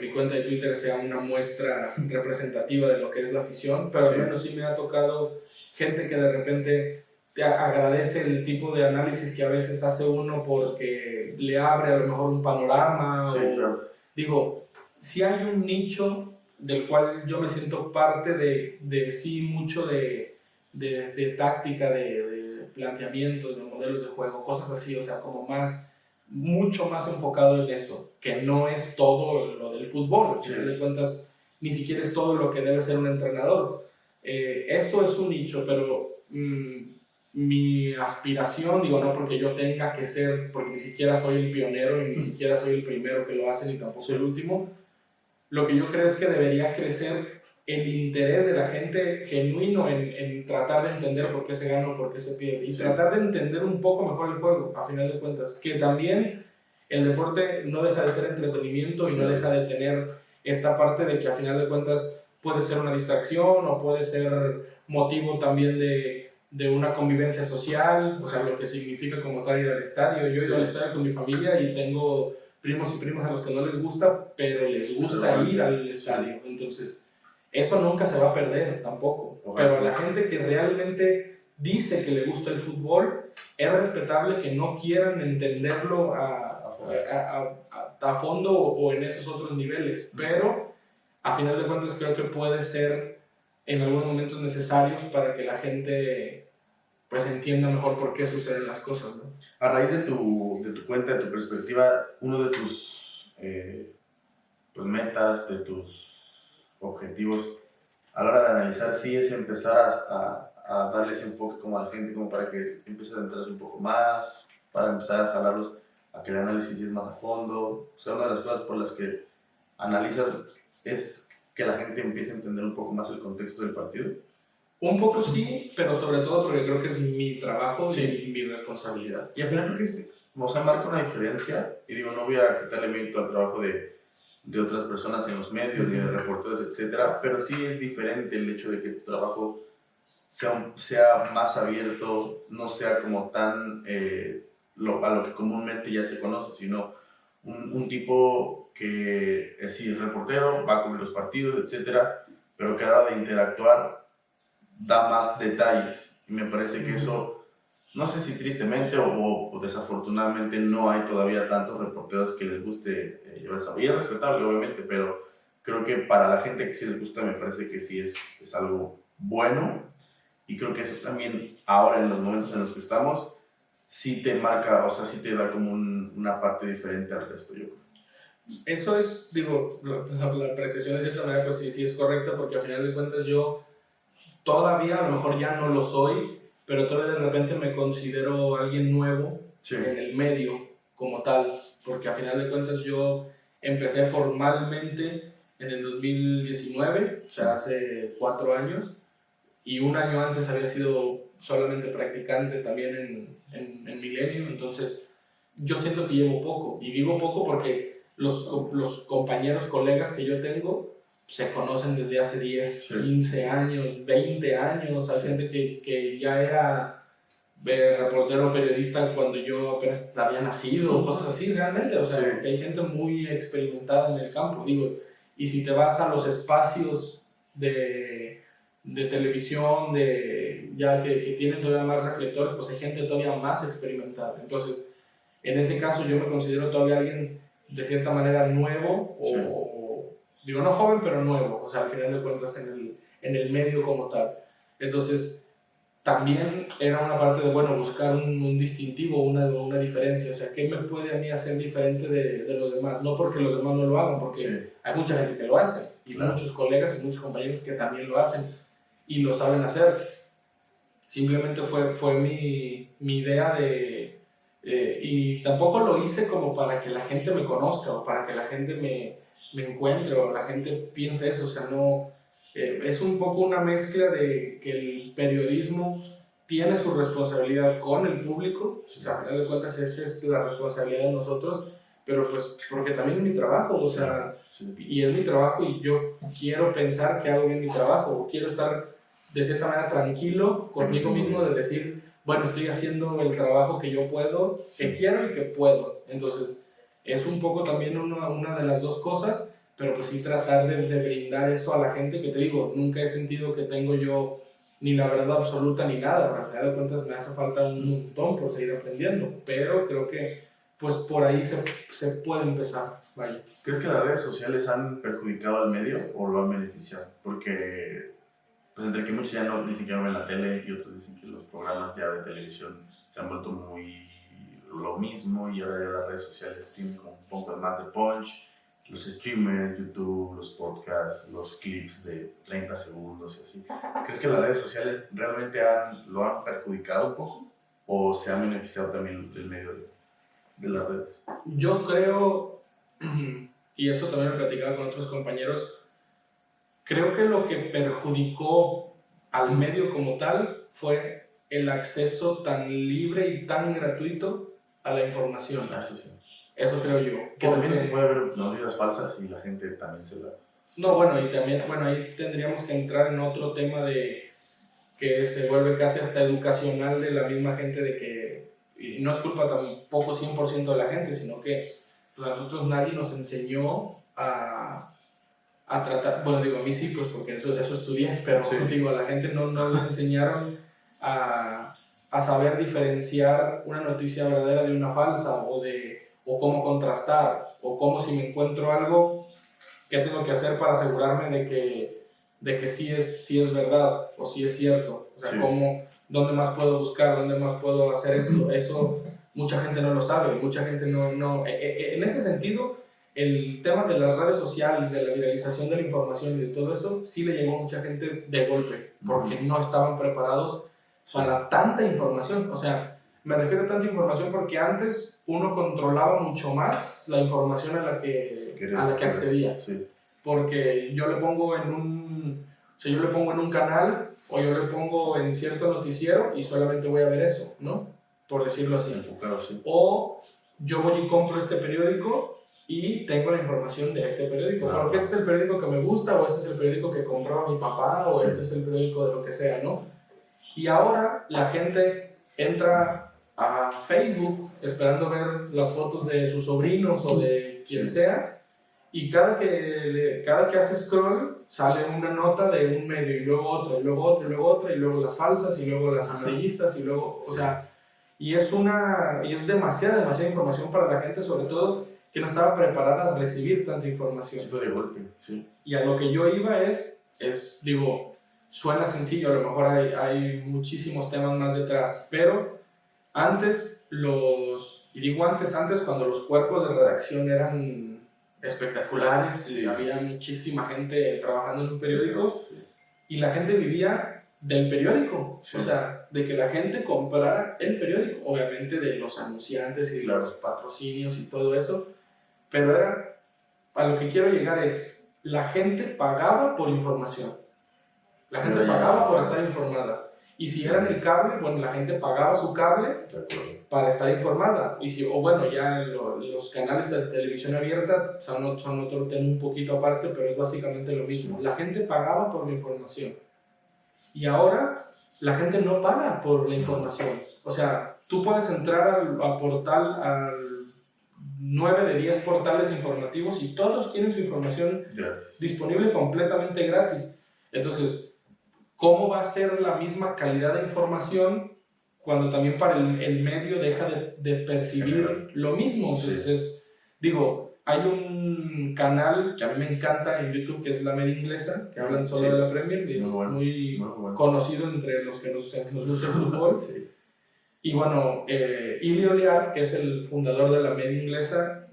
mi cuenta de Twitter sea una muestra representativa de lo que es la afición, pero al menos sí me ha tocado gente que de repente te agradece el tipo de análisis que a veces hace uno porque le abre a lo mejor un panorama. Claro. Digo, si hay un nicho del cual yo me siento parte de sí mucho de táctica, de planteamientos, de modelos de juego, cosas así, o sea, como mucho más enfocado en eso, que no es todo lo del fútbol, al final de cuentas, ni siquiera es todo lo que debe ser un entrenador. Eso es un nicho, pero mi aspiración, digo, no porque yo tenga que ser, porque ni siquiera soy el pionero, y ni siquiera soy el primero que lo hace, ni tampoco el último, lo que yo creo es que debería crecer el interés de la gente genuino en tratar de entender por qué se gana o por qué se pierde y tratar de entender un poco mejor el juego, a final de cuentas, que también el deporte no deja de ser entretenimiento y no deja de tener esta parte de que a final de cuentas puede ser una distracción o puede ser motivo también de una convivencia social, o sea, lo que significa como tal ir al estadio. Yo he ido al estadio con mi familia y tengo primos y primas a los que no les gusta, pero les gusta ir al estadio. Entonces, eso nunca se va a perder tampoco. Pero a la gente que realmente dice que le gusta el fútbol, es respetable que no quieran entenderlo a fondo o en esos otros niveles. Pero, a final de cuentas, creo que puede ser en algunos momentos necesarios para que la gente pues entienda mejor por qué suceden las cosas, ¿no? A raíz de tu cuenta, de tu perspectiva, uno de tus pues metas, de tus objetivos a la hora de analizar, sí es empezar a darle ese enfoque como a la gente, como para que empiece a entrarse un poco más, para empezar a jalarlos a que el análisis es más a fondo. O sea, una de las cosas por las que analizas es que la gente empiece a entender un poco más el contexto del partido. Un poco sí, pero sobre todo porque creo que es mi trabajo y mi responsabilidad. Y al final creo que marca una diferencia, y digo, no voy a quitarle mérito al trabajo de otras personas en los medios, ni de reporteros, etcétera, pero sí es diferente el hecho de que tu trabajo sea más abierto, no sea como tan a lo que comúnmente ya se conoce, sino un tipo que sí es reportero, va a cubrir los partidos, etcétera, pero que a la hora de interactuar da más detalles. Y me parece que eso, no sé si tristemente o desafortunadamente, no hay todavía tantos reporteros que les guste llevar esa. Y es respetable, obviamente, pero creo que para la gente que sí les gusta, me parece que sí es algo bueno. Y creo que eso también, ahora en los momentos en los que estamos, sí te marca, o sea, sí te da como una parte diferente al resto, yo creo. Eso es, digo, la apreciación de cierta manera, pues sí es correcta, porque al final de cuentas yo todavía, a lo mejor ya no lo soy, pero todavía de repente me considero alguien nuevo en el medio como tal, porque al final de cuentas yo empecé formalmente en el 2019, o sea, hace 4 años, y un año antes había sido solamente practicante también en Milenio, entonces yo siento que llevo poco, y digo poco porque los compañeros, colegas que yo tengo se conocen desde hace 10, 15 años, 20 años, hay gente que ya era reportero periodista cuando yo apenas había nacido, cosas así realmente, o sea, que hay gente muy experimentada en el campo, digo, y si te vas a los espacios de televisión, ya que tienen todavía más reflectores, pues hay gente todavía más experimentada. Entonces, en ese caso yo me considero todavía alguien de cierta manera nuevo, o digo no joven, pero nuevo, o sea, al final de cuentas en el medio como tal. Entonces, también era una parte de, bueno, buscar un distintivo, una diferencia, o sea, ¿qué me puede a mí hacer diferente de los demás? No porque los demás no lo hagan, porque hay mucha gente que lo hace, y muchos colegas y muchos compañeros que también lo hacen, y lo saben hacer. Simplemente fue mi idea y tampoco lo hice como para que la gente me conozca, o para que la gente me encuentre, o la gente piense eso, o sea, no... es un poco una mezcla de que el periodismo tiene su responsabilidad con el público, o sea, a final de cuentas esa es la responsabilidad de nosotros, pero pues porque también es mi trabajo, o sea, y es mi trabajo y yo quiero pensar que hago bien mi trabajo, o quiero estar de cierta manera tranquilo conmigo mismo de decir, bueno, estoy haciendo el trabajo que yo puedo, que quiero y que puedo. Entonces, es un poco también una de las dos cosas, pero pues sí tratar de brindar eso a la gente, que te digo, nunca he sentido que tengo yo ni la verdad absoluta ni nada, porque al final de cuentas me hace falta un montón por seguir aprendiendo, pero creo que pues por ahí se puede empezar, vaya. ¿Crees que las redes sociales han perjudicado al medio o lo han beneficiado? Porque pues entre que muchos ya no dicen que no ven la tele y otros dicen que los programas ya de televisión se han vuelto muy lo mismo, y ahora ya las redes sociales tienen como un poco más de punch, los streamers, YouTube, los podcasts, los clips de 30 segundos y así. ¿Crees que las redes sociales realmente lo han perjudicado un poco o se han beneficiado también del medio de las redes? Yo creo, y eso también lo platicaba con otros compañeros, creo que lo que perjudicó al medio como tal fue el acceso tan libre y tan gratuito a la información. Eso sí. Eso creo yo. Que también puede haber noticias falsas y la gente también se las... No, bueno, y también, bueno, ahí tendríamos que entrar en otro tema de que se vuelve casi hasta educacional de la misma gente, de que, y no es culpa tampoco 100% de la gente, sino que pues a nosotros nadie nos enseñó a tratar, bueno, digo, a mí sí, pues porque eso estudié, pero digo, a la gente no le enseñaron a saber diferenciar una noticia verdadera de una falsa, o cómo contrastar, o cómo, si me encuentro algo, qué tengo que hacer para asegurarme de que sí es verdad, o sí es cierto, o sea, dónde más puedo buscar, dónde más puedo hacer esto. Eso mucha gente no lo sabe, mucha gente no en ese sentido, el tema de las redes sociales, de la viralización de la información y de todo eso, sí le llegó a mucha gente de golpe, porque no estaban preparados para tanta información. O sea, me refiero a tanta información porque antes uno controlaba mucho más la información a la que accedía. Sí. Porque yo le pongo en un canal, o yo le pongo en cierto noticiero y solamente voy a ver eso, ¿no? Por decirlo así. Enfocado, sí. O yo voy y compro este periódico y tengo la información de este periódico, porque este es el periódico que me gusta, o este es el periódico que compraba mi papá, o este es el periódico de lo que sea, ¿no? Y ahora la gente entra a Facebook esperando ver las fotos de sus sobrinos o de quien sea, y cada que hace scroll sale una nota de un medio y luego otra, y luego otra, y luego otra, y luego las falsas, y luego las amarillistas, y luego, o sea, y es demasiada información para la gente, sobre todo que no estaba preparada a recibir tanta información. Sí, fue de golpe, sí. Y a lo que yo iba digo, suena sencillo, a lo mejor hay muchísimos temas más detrás, pero antes cuando los cuerpos de redacción eran espectaculares, Sí. había muchísima gente trabajando en un periódico, Sí. y la gente vivía del periódico, Sí. o sea, de que la gente comprara el periódico, obviamente de los anunciantes y los patrocinios y todo eso, pero a lo que quiero llegar es, la gente pagaba por información, la gente pagaba por estar informada, y si era en el cable, bueno, la gente pagaba su cable para estar informada, ya los canales de televisión abierta son otro tema un poquito aparte, pero es básicamente lo mismo, la gente pagaba por la información, y ahora la gente no paga por la información, o sea, tú puedes entrar al portal, al 9 de 10 portales informativos y todos tienen su información disponible completamente gratis. Entonces, ¿cómo va a ser la misma calidad de información cuando también para el medio deja de percibir lo mismo? Entonces, hay un canal que a mí me encanta en YouTube que es La Media Inglesa, que hablan solo de la Premier, y es muy conocido entre los que nos gusta el fútbol. Sí. Y bueno, Ili Oliar, que es el fundador de La Media Inglesa,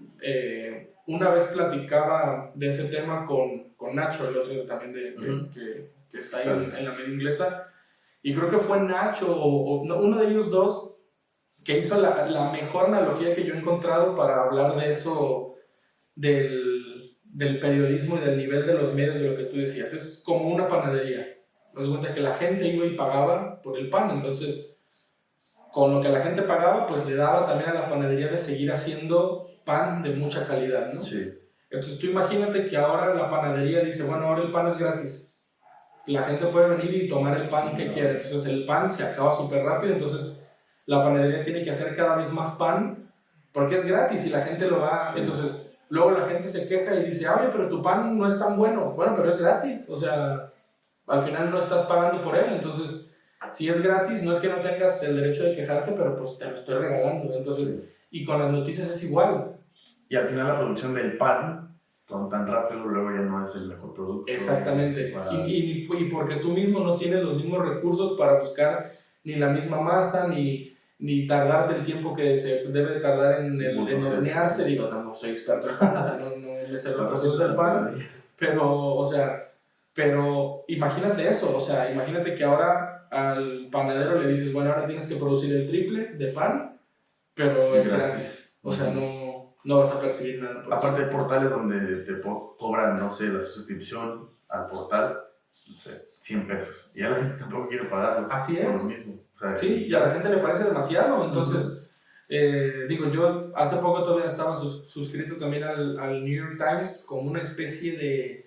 una vez platicaba de ese tema con Nacho, el otro también que está ahí en La Media Inglesa, y creo que fue Nacho o uno de ellos dos que hizo la mejor analogía que yo he encontrado para hablar de eso, del periodismo y del nivel de los medios, de lo que tú decías. Es como una panadería. Nos das cuenta que la gente iba y pagaba por el pan, entonces con lo que la gente pagaba, pues le daba también a la panadería de seguir haciendo pan de mucha calidad, ¿no? Sí. Entonces tú imagínate que ahora la panadería dice, bueno, ahora el pan es gratis. La gente puede venir y tomar el pan que quiera. Entonces el pan se acaba súper rápido, entonces la panadería tiene que hacer cada vez más pan porque es gratis y la gente lo va... Sí. Entonces luego la gente se queja y dice, oye, pero tu pan no es tan bueno. Bueno, pero es gratis. O sea, al final no estás pagando por él, entonces... Si es gratis, no es que no tengas el derecho de quejarte, pero pues te lo estoy regalando. Entonces, y con las noticias es igual. Y al final la producción del pan, con tan rápido, luego ya no es el mejor producto. Exactamente. Y porque tú mismo no tienes los mismos recursos para buscar ni la misma masa, ni tardarte el tiempo que se debe de tardar en hornearse. Digo, no soy experto en pan, no me sé los procesos del pan, pero imagínate eso, o sea, imagínate que ahora al panadero le dices, bueno, ahora tienes que producir el triple de pan, pero es gratis. O sea, no vas a percibir nada. Aparte hay portales donde te cobran, no sé, la suscripción al portal, no sé, 100 pesos. Y a la gente tampoco quiere pagarlo. Así por es. Lo mismo. O sea, sí, y a la gente le parece demasiado. Entonces, yo hace poco todavía estaba suscrito también al New York Times como una especie de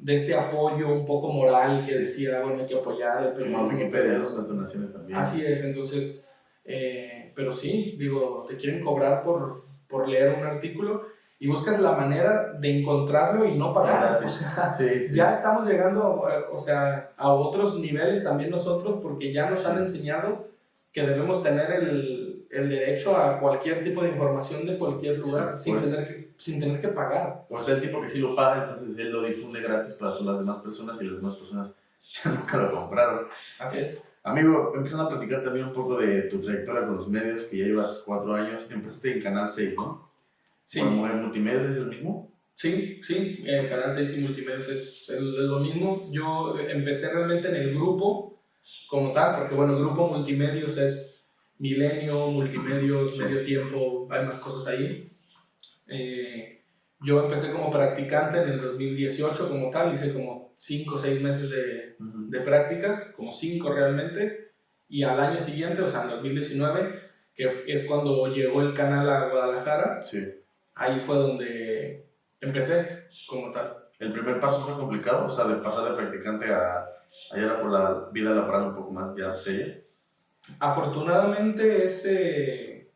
este apoyo un poco moral que decía, bueno, hay que apoyar el periodismo. Wikipedia, las donaciones también. Así es, entonces, pero sí, te quieren cobrar por leer un artículo y buscas la manera de encontrarlo y no pagar. O sea, ya estamos llegando, a otros niveles también nosotros, porque ya nos han enseñado que debemos tener el derecho a cualquier tipo de información de cualquier lugar, sin tener que pagar. O está el tipo que sí lo paga, entonces él lo difunde gratis para todas las demás personas y las demás personas ya nunca lo compraron. Así es. Amigo, empezando a platicar también un poco de tu trayectoria con los medios, que ya llevas 4 años, empezaste en Canal 6, ¿no? Sí. ¿Bueno, en Multimedios es el mismo? Sí, Canal 6 y Multimedios es lo mismo. Yo empecé realmente en el grupo como tal, porque bueno, el grupo Multimedios es Milenio, Multimedios, Medio Tiempo, hay más cosas ahí. Yo empecé como practicante en el 2018 como tal, hice como 5 o 6 meses de prácticas, como 5 realmente, y al año siguiente, o sea, en 2019, que es cuando llegó el canal a Guadalajara, ahí fue donde empecé como tal. ¿El primer paso fue complicado? O sea, de pasar de practicante a ir a por la vida laboral un poco más ya seria. Afortunadamente ese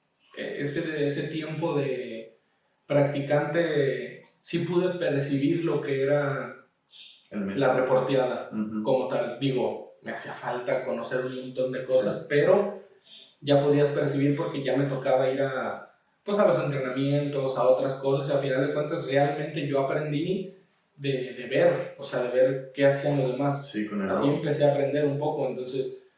tiempo de practicante sí pude percibir lo que era la reporteada como tal. Digo, me hacía falta conocer un montón de cosas, pero ya podías percibir porque ya me tocaba ir pues a los entrenamientos, a otras cosas, y al final de cuentas realmente yo aprendí de ver, o sea, de ver qué hacían los demás. Sí, con el Así empecé a aprender un poco. Entonces,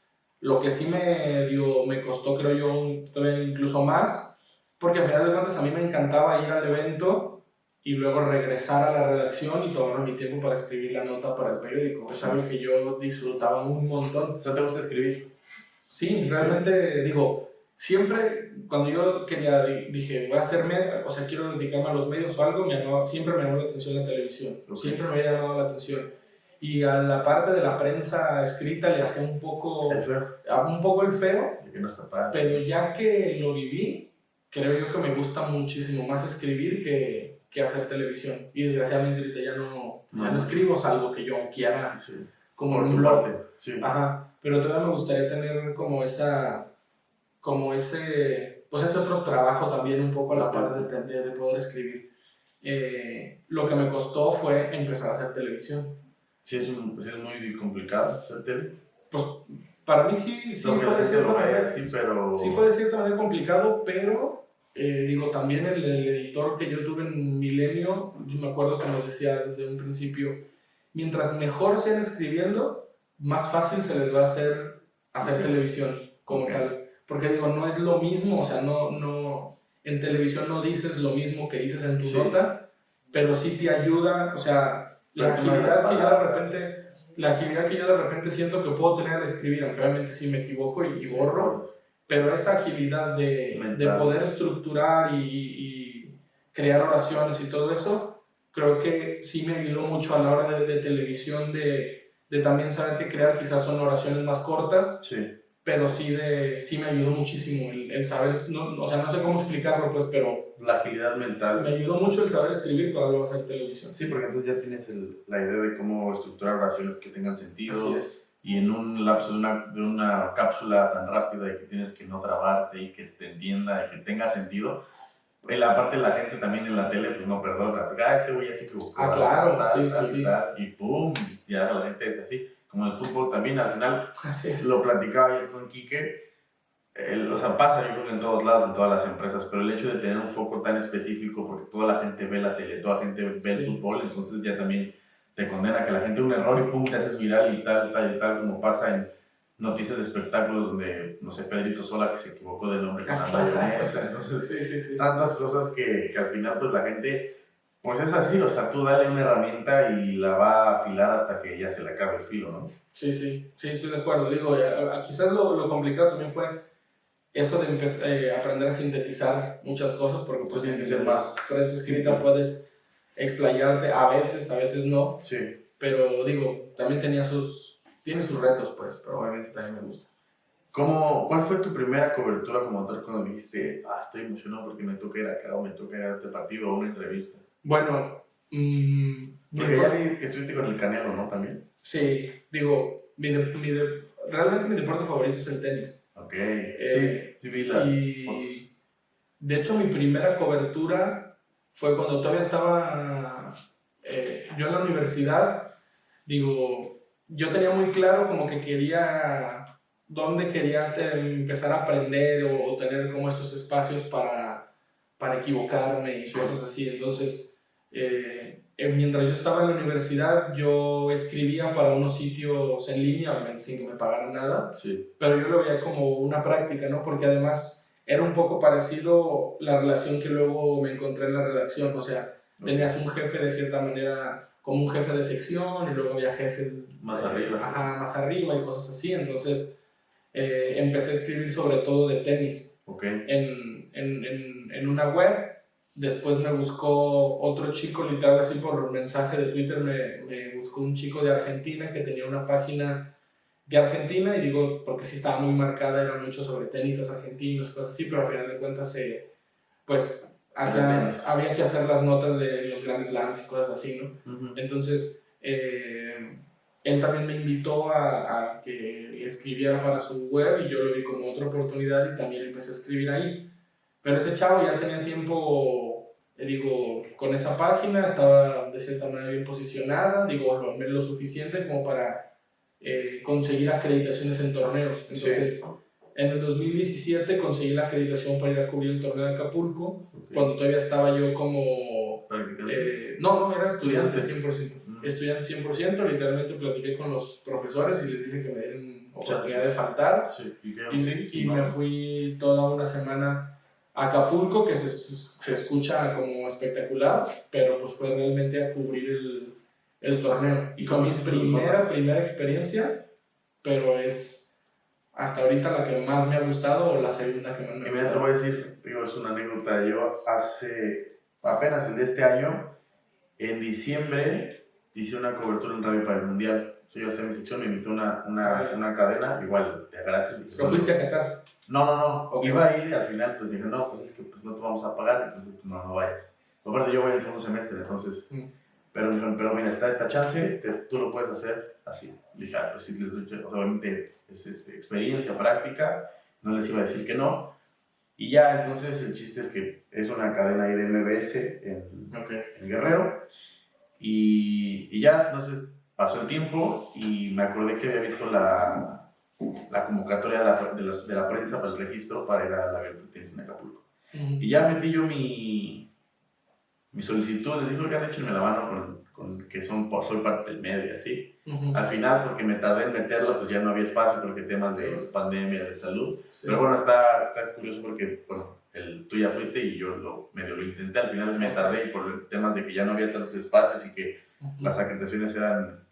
lo que sí me costó, creo yo, todavía incluso más, porque al final de cuentas a mí me encantaba ir al evento y luego regresar a la redacción y tomarme mi tiempo para escribir la nota para el periódico. Es algo que yo disfrutaba un montón. O sea, ¿te gusta escribir? Sí, realmente, digo, siempre cuando yo dije, voy a hacerme, o sea, quiero dedicarme a los medios o algo, siempre me llamó la atención la televisión. Siempre me había llamado la atención. Y a la parte de la prensa escrita le hacía un poco el feo, que no está padre. pero ya que lo viví, creo yo que me gusta muchísimo más escribir que hacer televisión. Y desgraciadamente ahorita ya no escribo, salvo que yo quiera, como por en un tu blog. parte. Sí. Ajá, pero todavía me gustaría tener pues ese otro trabajo también un poco a la par de poder escribir. Lo que me costó fue empezar a hacer televisión. Sí, es muy complicado hacer tele. Pues para mí sí fue de cierta manera. Sí fue de cierta manera complicado, pero digo, también el editor que yo tuve en Milenio, yo me acuerdo que nos decía desde un principio, mientras mejor sean escribiendo, más fácil se les va a hacer televisión como tal. Porque digo, no es lo mismo, o sea, en televisión no dices lo mismo que dices en tu nota, pero sí te ayuda, o sea, la agilidad que yo de repente siento que puedo tener al escribir, aunque obviamente sí me equivoco y borro, pero esa agilidad de poder estructurar y crear oraciones y todo eso, creo que sí me ayudó mucho a la hora de televisión de también saber que crear quizás son oraciones más cortas, pero sí me ayudó muchísimo el saber, o sea, no sé cómo explicarlo, pues, pero la agilidad mental. Me ayudó mucho el saber escribir para luego hacer televisión. Sí, porque entonces ya tienes la idea de cómo estructurar oraciones que tengan sentido. Así es. Y en un lapso de una cápsula tan rápida y que tienes que no trabarte y que se te entienda y que tenga sentido. En la parte de la gente también en la tele, pues no perdona, porque este güey ya se equivocó. Claro, sí. Y pum, ya la gente es así. Como el fútbol también, al final, lo platicaba yo con Quique, o sea, pasa yo creo que en todos lados, en todas las empresas, pero el hecho de tener un foco tan específico, porque toda la gente ve la tele, toda la gente ve el fútbol, entonces ya también te condena que la gente un error y pum, te haces viral y tal, como pasa en noticias de espectáculos donde, no sé, Pedrito Sola que se equivocó de nombre con la mayonesa, entonces tantas cosas que al final pues la gente, pues es así, o sea, tú dale una herramienta y la va a afilar hasta que ya se le acabe el filo, ¿no? Sí, estoy de acuerdo. Digo, quizás lo complicado también fue eso de aprender a sintetizar muchas cosas, porque pues tiene que ser más prensa escrita puedes explayarte a veces no. Sí. Pero digo, también tiene sus retos, pues, pero obviamente también me gusta. ¿Cuál fue tu primera cobertura como tal cuando dijiste, estoy emocionado porque me toca ir acá o me toca ir a este partido o una entrevista? Bueno, porque ya vi que estuviste con el Canelo, ¿no? También. Sí, digo, realmente mi deporte favorito es el tenis. Ok, sí vi las fotos. De hecho, mi primera cobertura fue cuando todavía estaba yo en la universidad. Digo, yo tenía muy claro como que dónde quería empezar a aprender o tener como estos espacios para equivocarme y cosas así. Entonces, mientras yo estaba en la universidad, yo escribía para unos sitios en línea, obviamente sin que me pagaran nada, pero yo lo veía como una práctica, ¿no? Porque además era un poco parecido la relación que luego me encontré en la redacción, o sea, tenías un jefe de cierta manera, como un jefe de sección, y luego había jefes más arriba. Más arriba y cosas así. Entonces empecé a escribir sobre todo de tenis en una web. Después me buscó otro chico, literal así por mensaje de Twitter, me buscó un chico de Argentina que tenía una página de Argentina, y digo, porque sí estaba muy marcada, era mucho sobre tenistas argentinos, cosas así, pero al final de cuentas pues había que hacer las notas de los Grand Slams y cosas así, ¿no? Entonces él también me invitó a que escribiera para su web y yo lo vi como otra oportunidad y también empecé a escribir ahí. Pero ese chavo ya tenía tiempo, digo, con esa página, estaba de cierta manera bien posicionada, digo, lo suficiente como para conseguir acreditaciones en torneos. Entonces, en el 2017 conseguí la acreditación para ir a cubrir el torneo de Acapulco, cuando todavía estaba yo como... no, era estudiante 100%. Estudiante 100%, literalmente platiqué con los profesores y les dije que me dieran oportunidad de faltar. Y me fui toda una semana a Acapulco, que se escucha como espectacular, pero pues fue realmente a cubrir el torneo. Y fue mi primera experiencia, pero es hasta ahorita la que más me ha gustado o la segunda que más me ha gustado. Te voy a decir, es una anécdota. Yo apenas el de este año, en diciembre, hice una cobertura en radio para el Mundial. Yo hacía mi sección, me invitó una cadena, igual, de gratis. ¿Lo fuiste a Qatar? No. Okay. Iba a ir y al final pues dije, no, pues es que pues, no te vamos a pagar, entonces pues, no vayas. Aparte yo voy en segundo semestre, entonces... Pero me dijeron, pero mira, está esta chance, tú lo puedes hacer así. Dije, pues sí, obviamente es experiencia, práctica, no les iba a decir que no. Y ya, entonces el chiste es que es una cadena ahí de MBS en Guerrero. Y ya, entonces pasó el tiempo y me acordé que había visto la convocatoria de la prensa para el registro para ir a la Abierto de Tenis en Acapulco. Y ya metí yo mi solicitud, les digo que han hecho me la mano con que soy parte del medio y así. Al final, porque me tardé en meterla, pues ya no había espacio porque temas de pandemia, de salud. Sí. Pero bueno, está curioso porque, bueno, tú ya fuiste y yo medio lo intenté. Al final me tardé por temas de que ya no había tantos espacios y que las acreditaciones eran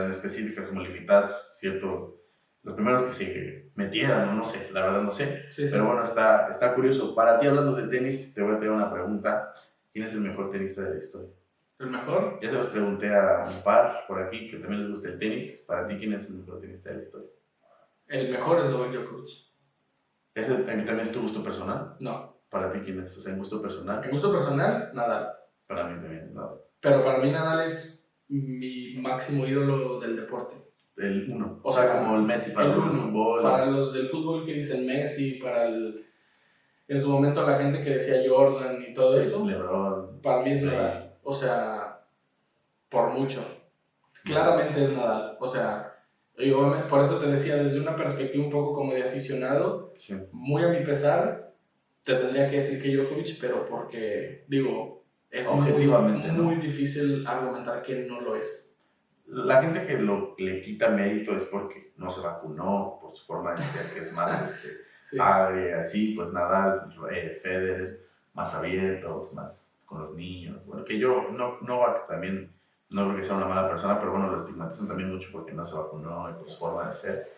específicas, como limitadas, cierto, los primeros que se metieran, no sé, la verdad no sé. Sí. Pero bueno, está curioso. Para ti, hablando de tenis, te voy a tener una pregunta. ¿Quién es el mejor tenista de la historia? ¿El mejor? Ya se los pregunté a un par por aquí que también les gusta el tenis. Para ti, ¿quién es el mejor tenista de la historia? El mejor es Novak Djokovic. ¿Ese también es tu gusto personal? No. ¿Para ti quién es? O sea, en gusto personal. En gusto personal, Nadal. Para mí también, Nadal. Pero para mí Nadal es mi máximo ídolo del deporte. El uno. O sea, como el Messi para el fútbol. Para los del fútbol que dicen Messi, en su momento la gente que decía Jordan y todo eso. LeBron. Para mí es Nadal. O sea, por mucho. Claramente es Nadal. O sea, yo por eso te decía, desde una perspectiva un poco como de aficionado, sí. Muy a mi pesar, te tendría que decir que Djokovic, pero porque, digo, es objetivamente muy difícil argumentar que no lo es. La gente que le quita mérito es porque no se vacunó, por su forma de ser, que es más sí. Así, pues Nadal, Federer, más abiertos, más con los niños. Bueno, que yo, Novak también, no creo que sea una mala persona, pero bueno, lo estigmatizan también mucho porque no se vacunó y por su forma de ser.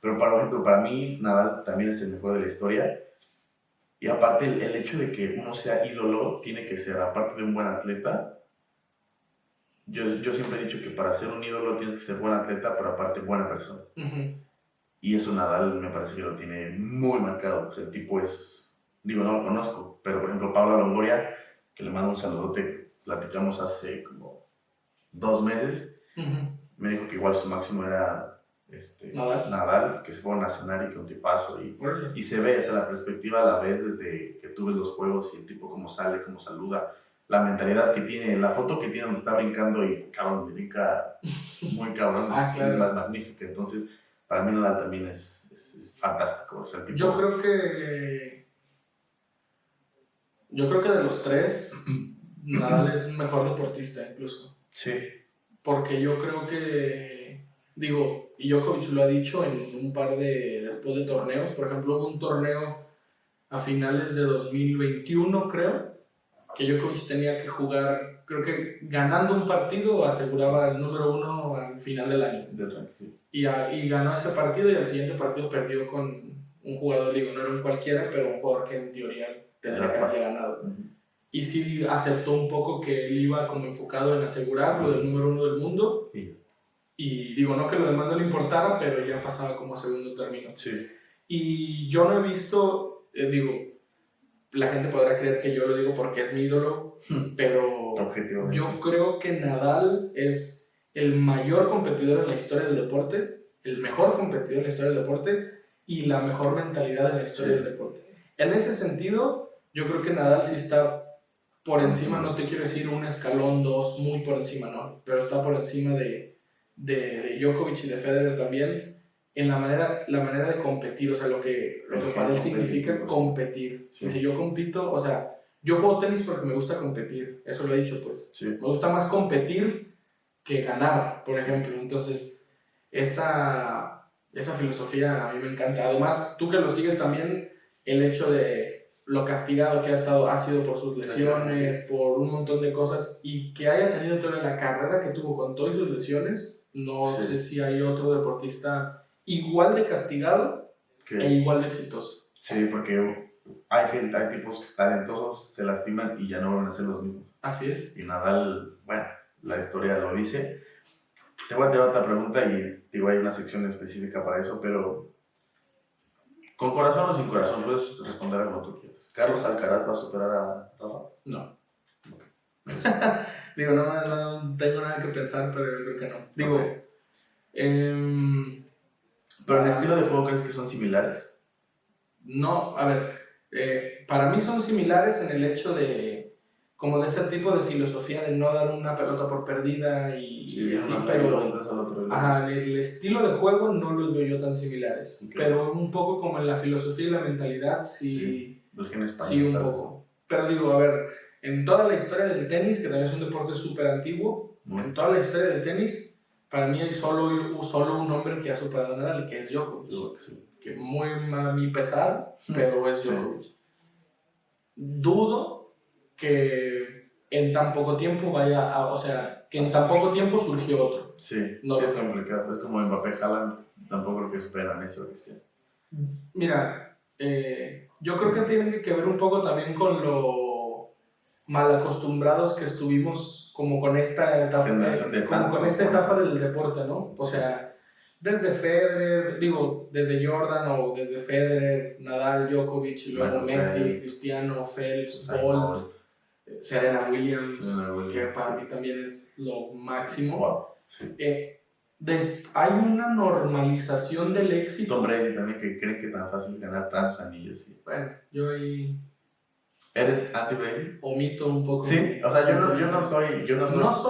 Pero, por ejemplo, para mí, Nadal también es el mejor de la historia. Y aparte, el hecho de que uno sea ídolo tiene que ser, aparte de un buen atleta. Yo siempre he dicho que para ser un ídolo tienes que ser buen atleta, pero aparte buena persona. Y eso Nadal me parece que lo tiene muy marcado. O sea, el tipo es, digo, no lo conozco, pero por ejemplo, Pablo Longoria, que le mando un saludote, platicamos hace como 2 meses, me dijo que igual su máximo era Nadal, que se fueron a cenar y que un tipazo. Y se ve, o sea, la perspectiva la ves desde que tú ves los juegos y el tipo cómo sale, cómo saluda. La mentalidad que tiene, la foto que tiene donde está brincando y cabrón, brinca muy cabrón, claro. Es magnífica. Entonces, para mí Nadal también es fantástico. O sea, tipo... Yo creo que de los tres, Nadal es un mejor deportista incluso. Sí. Porque yo creo que, digo, y Djokovic lo ha dicho en un par después de torneos, por ejemplo, hubo un torneo a finales de 2021, creo, que Djokovic tenía que jugar, creo que ganando un partido aseguraba el número 1 al final del año. Y ganó ese partido y al siguiente partido perdió con un jugador, digo, no era un cualquiera, pero un jugador que en teoría tendría que haber ganado. Y sí aceptó un poco que él iba como enfocado en asegurar lo del número 1 del mundo. Y digo, no que lo demás no le importara, pero ya pasaba como a segundo término. Sí. Y yo no he visto, digo, la gente podrá creer que yo lo digo porque es mi ídolo, pero yo creo que Nadal es el mayor competidor en la historia del deporte, el mejor competidor en la historia del deporte y la mejor mentalidad en la historia del deporte. En ese sentido, yo creo que Nadal sí está por encima, no te quiero decir un escalón, dos, muy por encima, no, pero está por encima de Djokovic y de Federer también en la manera de competir, o sea, lo que para él significa competir. Sí. Si yo compito, o sea, yo juego tenis porque me gusta competir, eso lo he dicho, pues. Sí. Me gusta más competir que ganar, por ejemplo. Entonces, esa filosofía a mí me encanta. Además, tú que lo sigues también, el hecho de lo castigado que ha sido por sus lesiones, por un montón de cosas, y que haya tenido toda la carrera que tuvo con todas sus lesiones, no sé si hay otro deportista igual de castigado e igual de exitoso. Sí, porque hay tipos talentosos, se lastiman y ya no van a ser los mismos. Así es. Y Nadal, bueno, la historia lo dice. Te voy a tirar otra pregunta y digo, hay una sección específica para eso, pero con corazón o sin corazón, puedes responder a como tú quieras. ¿Carlos Alcaraz va a superar a Rafa? No. Digo, no tengo nada que pensar, pero yo creo que no. Digo, ¿pero en estilo de juego crees que son similares? No, a ver, para mí son similares en el hecho de, como de ese tipo de filosofía de no dar una pelota por perdida y así, pero ajá, el estilo de juego no los veo yo tan similares, pero un poco como en la filosofía y la mentalidad, sí un poco. Pero digo, a ver, en toda la historia del tenis, que también es un deporte súper antiguo, en toda la historia del tenis, para mí hay solo un hombre que ha superado a Nadal, que es Djokovic. Que muy a mi pesar, pero es Djokovic. Dudo que en tan poco tiempo que en tan poco tiempo surgió otro. Sí, no es complicado. Es como Mbappé, Haaland, tampoco creo que superan eso, Cristiano. Mira, yo creo que tiene que ver un poco también con lo mal acostumbrados que estuvimos como con esta etapa, del deporte, ¿no? O sea, desde Federer, desde Jordan o desde Federer, Nadal, Djokovic, y luego Messi, Cristiano, Phelps, Bolt, Serena Williams, que para mí también es lo máximo. Wow. Sí. Hay una normalización del éxito. Tom Brady también, que cree que tan fácil es ganar tantos anillos. Sí. Bueno, yo ahí... ¿Eres anti-Brady? Omito un poco. Sí, o sea, yo no soy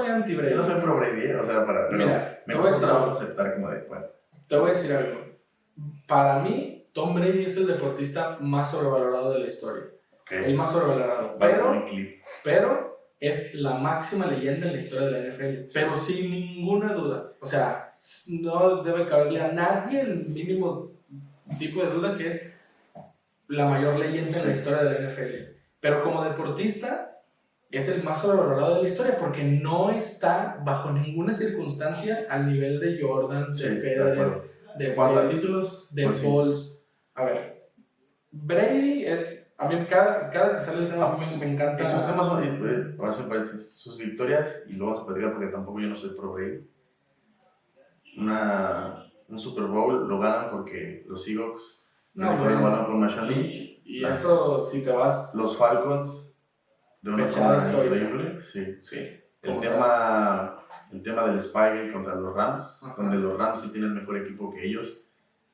anti-Brady. Yo no soy pro-Brady, o sea, pero mira, me cuesta trabajo aceptar como de, bueno. Te voy a decir algo. Para mí, Tom Brady es el deportista más sobrevalorado de la historia. El más sobrevalorado. Pero es la máxima leyenda en la historia de la NFL. Pero sin ninguna duda. O sea, no debe caberle a nadie el mínimo tipo de duda que es la mayor leyenda en la historia de la NFL. Pero como deportista, es el más sobrevalorado de la historia porque no está bajo ninguna circunstancia al nivel de Jordan, de Federer, de Phelps, de Foles. A ver, Brady es... A mí cada que sale el tema me encanta. Y sus temas son, ahora se sus victorias, y luego vamos a platicar porque tampoco yo no soy pro Brady. Un Super Bowl lo ganan porque los Seahawks con Marshawn Lynch. Y eso, si te vas... Los Falcons, de una forma increíble. Sí. El tema del Spygate contra los Rams, donde los Rams sí tienen mejor equipo que ellos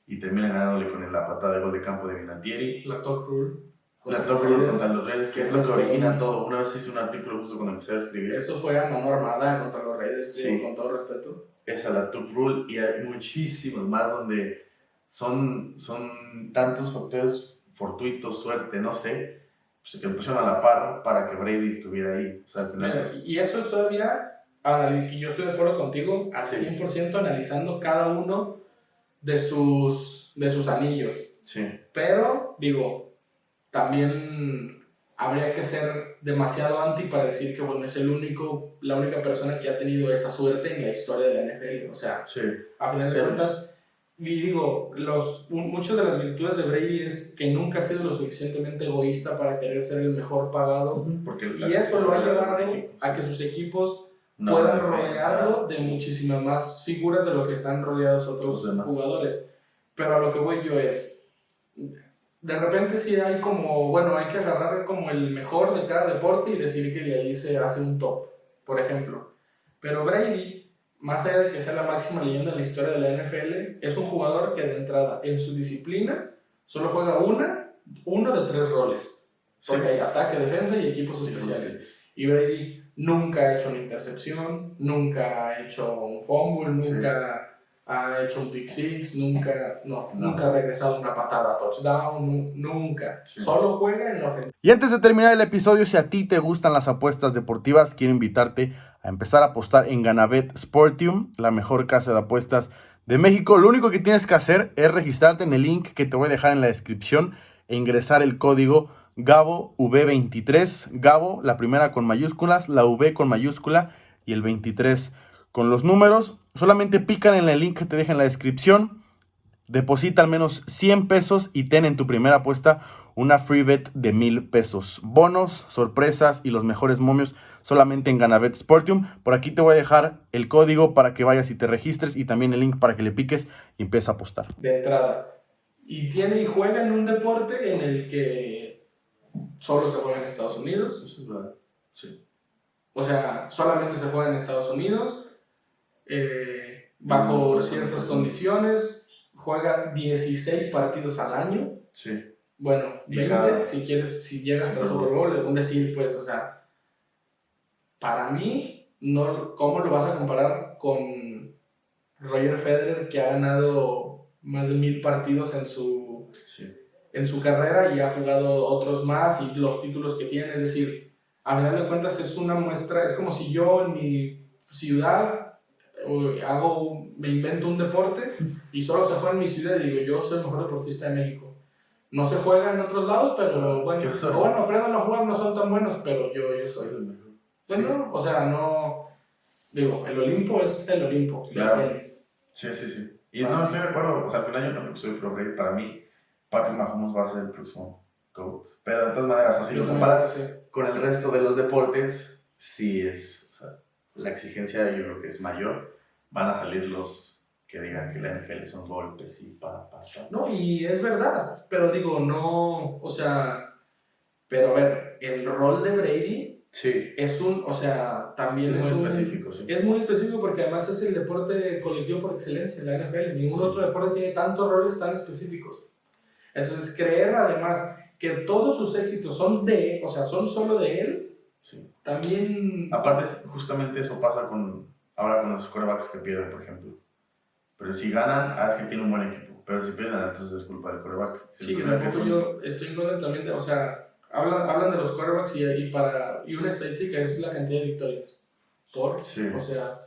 y terminan ganándole con la patada de gol de campo de Vinatieri. La Talk Rule contra los Raiders, que es lo que origina todo. Una vez hice un artículo justo cuando empecé a escribir. Eso fue a mano armada contra los Raiders, sí. Con todo respeto. Esa la Talk Rule, y hay muchísimos más donde son tantos factores fortuitos, suerte, no sé, pues, que lo pusieron a la par para que Brady estuviera ahí. O sea, al final, pues, y eso es todavía, que yo estoy de acuerdo contigo, al 100% analizando cada uno de sus anillos. Sí. Pero, también habría que ser demasiado anti para decir que, bueno, es la única persona que ha tenido esa suerte en la historia de la NFL. O sea, a final de cuentas, muchas de las virtudes de Brady es que nunca ha sido lo suficientemente egoísta para querer ser el mejor pagado. Y eso lo ha llevado a que sus equipos puedan rodearlo de muchísimas más figuras de lo que están rodeados otros jugadores. Pero a lo que voy yo es... De repente sí hay hay que agarrar como el mejor de cada deporte y decir que de ahí se hace un top, por ejemplo. Pero Brady, más allá de que sea la máxima leyenda de la historia de la NFL, es un jugador que de entrada, en su disciplina, solo juega uno de 3 roles. Porque hay ataque, defensa y equipos especiales. Y Brady nunca ha hecho una intercepción, nunca ha hecho un fumble, nunca ha hecho un pick six, nunca ha regresado una patada a touchdown, nunca. Sí. Solo juega en la ofensiva. Y antes de terminar el episodio, si a ti te gustan las apuestas deportivas, quiero invitarte a empezar a apostar en Ganabet Sportium, la mejor casa de apuestas de México. Lo único que tienes que hacer es registrarte en el link que te voy a dejar en la descripción e ingresar el código GABOV23, Gabo, la primera con mayúsculas, la V con mayúscula y el 23 con los números. Solamente pican en el link que te deja en la descripción, deposita al menos 100 pesos y ten en tu primera apuesta una free bet de 1,000 pesos. Bonos, sorpresas y los mejores momios solamente en Ganabet Sportium. Por aquí te voy a dejar el código para que vayas y te registres y también el link para que le piques y empieces a apostar. De entrada. Y juega en un deporte en el que solo se juega en Estados Unidos. Eso es verdad. Sí. O sea, solamente se juega en Estados Unidos, bajo ciertas condiciones. Juega 16 partidos al año. Sí. Bueno, 20 si llegas hasta el Super Bowl, es decir, pues, o sea, para mí, no, ¿cómo lo vas a comparar con Roger Federer, que ha ganado más de 1,000 partidos en su carrera y ha jugado otros más y los títulos que tiene? Es decir, a final de cuentas es una muestra, es como si yo en mi ciudad me invento un deporte y solo se juega en mi ciudad y digo, yo soy el mejor deportista de México. No se juega en otros lados, pero bueno, aprendan a jugar, no son tan buenos, pero yo soy el mejor. Bueno, o sea, no, digo, el Olimpo es el Olimpo. Claro. Sí. Y no, estoy de acuerdo, o sea, al final yo tampoco soy pro Brady. Para mí, Patrick Mahomes va a ser el próximo GOAT. Pero de todas maneras, así lo comparas con el resto de los deportes, sí es, o sea, la exigencia yo creo que es mayor. Van a salir los que digan que la NFL son golpes y No, y es verdad, pero digo, no, o sea, pero a ver, el rol de Brady es o sea, también es muy específico, sí. Es muy específico porque además es el deporte colectivo por excelencia, la NFL. Ningún otro deporte tiene tantos roles tan específicos. Entonces, creer además que todos sus éxitos son son solo de él, también... Aparte, justamente eso pasa ahora con los quarterbacks que pierden, por ejemplo. Pero si ganan, es que tiene un buen equipo. Pero si pierden, entonces es culpa del quarterback. Sí, yo estoy en contra también de, o sea, hablan de los quarterbacks y una estadística es la cantidad de victorias. O sea,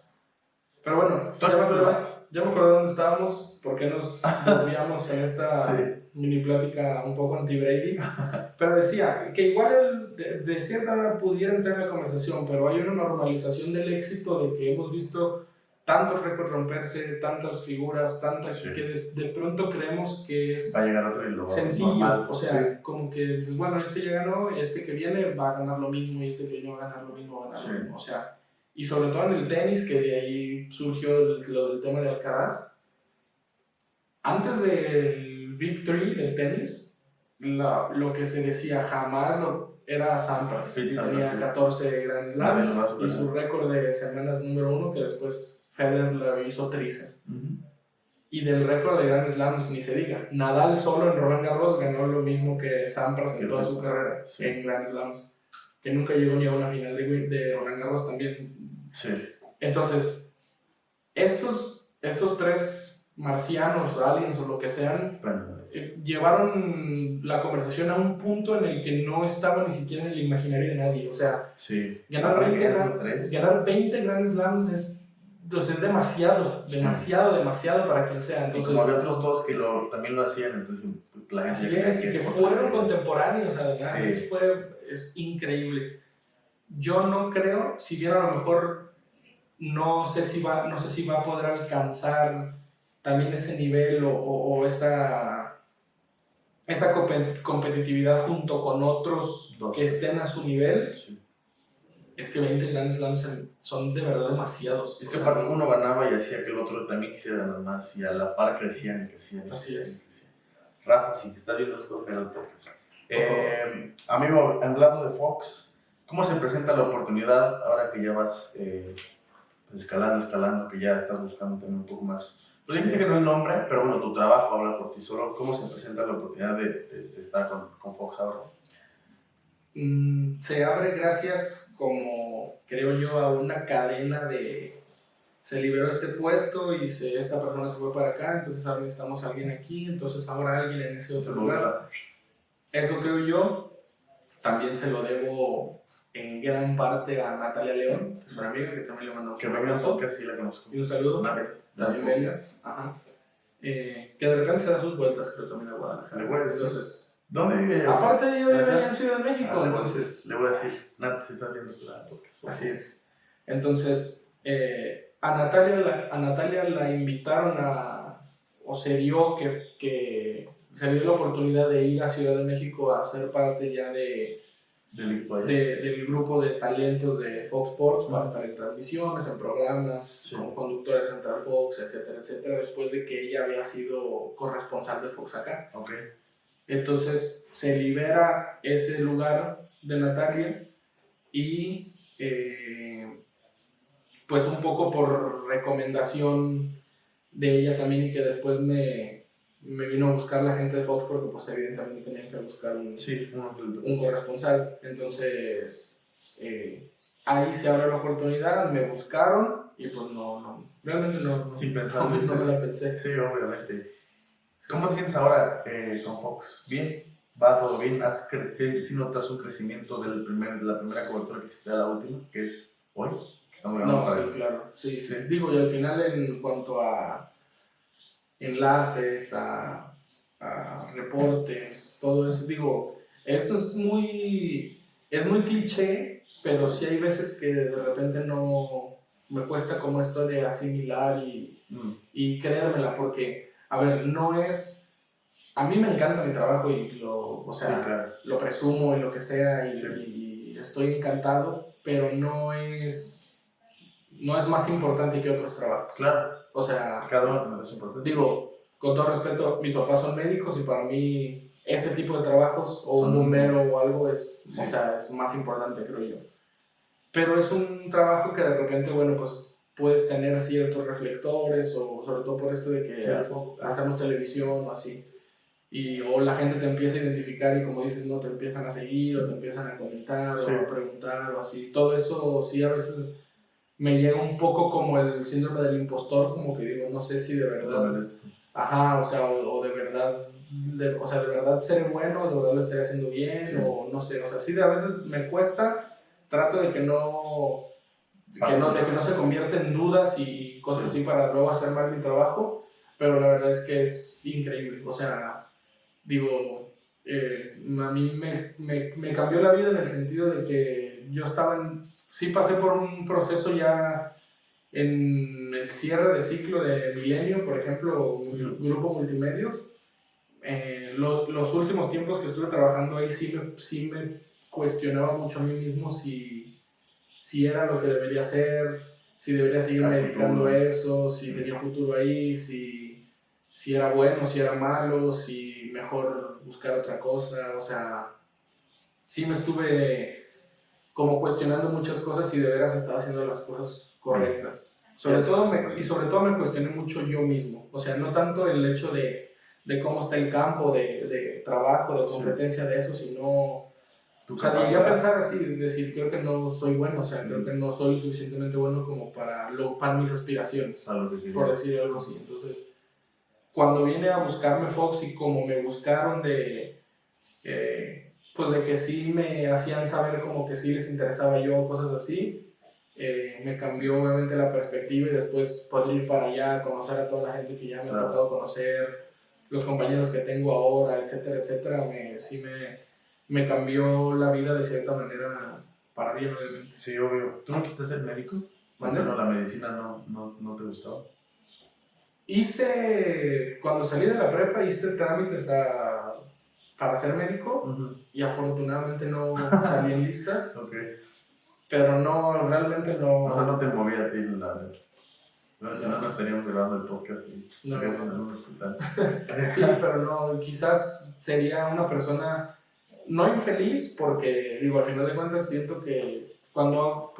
pero bueno, ya me acordé dónde estábamos, por qué nos desviamos en esta mini plática un poco anti-Brady. Pero decía que igual de cierta manera pudiera entrar en la conversación, pero hay una normalización del éxito de que hemos visto tantos récords romperse, tantas figuras, que de pronto creemos que es va a llegar otro y lo sencillo, normal. O sea, como que dices, bueno, este ya ganó, este que viene va a ganar lo mismo, y este que viene va a ganar lo mismo, lo mismo, o sea, y sobre todo en el tenis, que de ahí surgió lo del tema de Alcaraz. Antes del Big Three del tenis, lo que se decía jamás era Sampras, tenía 14 Grand Slams y su récord de semanas número 1, que después Federer lo hizo trizas. Y del récord de Grand Slams ni se diga. Nadal solo en Roland Garros ganó lo mismo que Sampras en toda su carrera en Grand Slams, que nunca llegó ni a una final de Roland Garros también. Entonces, estos 3 marcianos, aliens o lo que sean, llevaron la conversación a un punto en el que no estaba ni siquiera en el imaginario de nadie. O sea, ganar 20 Grand Slams es demasiado para quien sea. Entonces, y como había otros 2 que también lo hacían, entonces la gente que fueron contemporáneos, además, es increíble. Yo no creo, si bien a lo mejor no sé si va a poder alcanzar también ese nivel o esa competitividad junto con otros que estén a su nivel. Es que 20 Grand Slams son de verdad demasiados. Es que aparte uno ganaba y hacía que el otro también quisiera ganar más, y a la par crecían. Así es. Rafa, si te está viendo esto, el podcast. Amigo, hablando de Fox, ¿cómo se presenta la oportunidad ahora que ya vas pues, escalando, que ya estás buscando tener un poco más. Pues dijiste que no el nombre, pero bueno, tu trabajo habla por ti solo. ¿Cómo se presenta la oportunidad de estar con Fox ahora? Se abre gracias, como creo yo, a una cadena de... Se liberó este puesto y esta persona se fue para acá, entonces ahora necesitamos a alguien aquí, entonces ahora alguien en ese otro lugar. Eso creo yo. También se lo debo en gran parte a Natalia León, que es una amiga que también le mandamos un abrazo. Que sí la conozco. Y un saludo. También belga. Ajá. Que de repente se da sus vueltas, creo, también a Guadalajara. Entonces... ¿Dónde vive? Aparte yo vivo allá en Ciudad de México, entonces... Le voy a decir, Nat, si estás viendo este lado. Así es. Entonces, a Natalia la invitaron o se dio que se dio la oportunidad de ir a Ciudad de México a ser parte ya del grupo de talentos de Fox Sports para estar en transmisiones, en programas, como conductora de Central Fox, etcétera, etcétera, después de que ella había sido corresponsal de Fox acá. Okay. Entonces se libera ese lugar de Natalia y pues un poco por recomendación de ella también, y que después me vino a buscar la gente de Fox, porque pues evidentemente tenían que buscar un corresponsal. Entonces ahí se abre la oportunidad, me buscaron y pues realmente no me la pensé. Sí, obviamente. ¿Cómo te sientes ahora con Fox? ¿Bien? ¿Va todo bien? ¿Sí notas un crecimiento de la primera cobertura que hiciste a la última, que es hoy? Claro. Sí. Digo, y al final en cuanto a enlaces, a reportes, todo eso, digo, eso es muy cliché, pero sí hay veces que de repente no me cuesta como esto de asimilar y creérmela, porque, a ver, no es... A mí me encanta mi trabajo y lo presumo y lo que sea, y estoy encantado, pero no es más importante que otros trabajos. Claro. O sea, cada uno es importante. Digo, con todo respeto, mis papás son médicos y para mí ese tipo de trabajos, o un bombero o algo, es más importante, creo yo. Pero es un trabajo que de repente, bueno, pues puedes tener ciertos reflectores, o sobre todo por esto de que hacemos televisión o así. O la gente te empieza a identificar y, como dices, no te empiezan a seguir o te empiezan a comentar o a preguntar o así. Todo eso sí a veces me llega un poco como el síndrome del impostor, como que digo, no sé si de verdad, o de verdad, de verdad seré bueno, de verdad lo estaré haciendo bien, o no sé, sí de a veces me cuesta, trato de que no se convierta en dudas y cosas así para luego hacer mal mi trabajo, pero la verdad es que es increíble, digo, a mí me cambió la vida en el sentido de que yo sí pasé por un proceso ya en el cierre de ciclo de Milenio, por ejemplo, Grupo Multimedios. Los últimos tiempos que estuve trabajando ahí sí me cuestionaba mucho a mí mismo si era lo que debería hacer, si debería seguirme dedicando a eso, si tenía futuro ahí, si era bueno, si era malo, si mejor buscar otra cosa. Sí me estuve como cuestionando muchas cosas si de veras estaba haciendo las cosas correctas. Sobre todo me cuestioné mucho yo mismo. No tanto el hecho de cómo está el campo de trabajo, de competencia de eso, sino... llegué a pensar así, decir, creo que no soy bueno, creo que no soy suficientemente bueno como para mis aspiraciones, por decir algo así. Entonces, cuando vine a buscarme Fox y como me buscaron pues de que sí me hacían saber como que sí les interesaba yo, cosas así, me cambió obviamente la perspectiva, y después poder ir para allá, conocer a toda la gente que ya me ha tocado conocer, los compañeros que tengo ahora, etcétera, etcétera, me cambió la vida de cierta manera para bien, obviamente. Sí, obvio. ¿Tú no quisiste ser médico? ¿Vale? No, la medicina no te gustaba. Cuando salí de la prepa, hice trámites para ser médico, y afortunadamente no salí en listas. Pero realmente no. No te movía a ti si no estaríamos grabando el podcast y estaríamos en un hospital. Sí, pero no, quizás sería una persona no infeliz, porque digo, al final de cuentas siento que cuando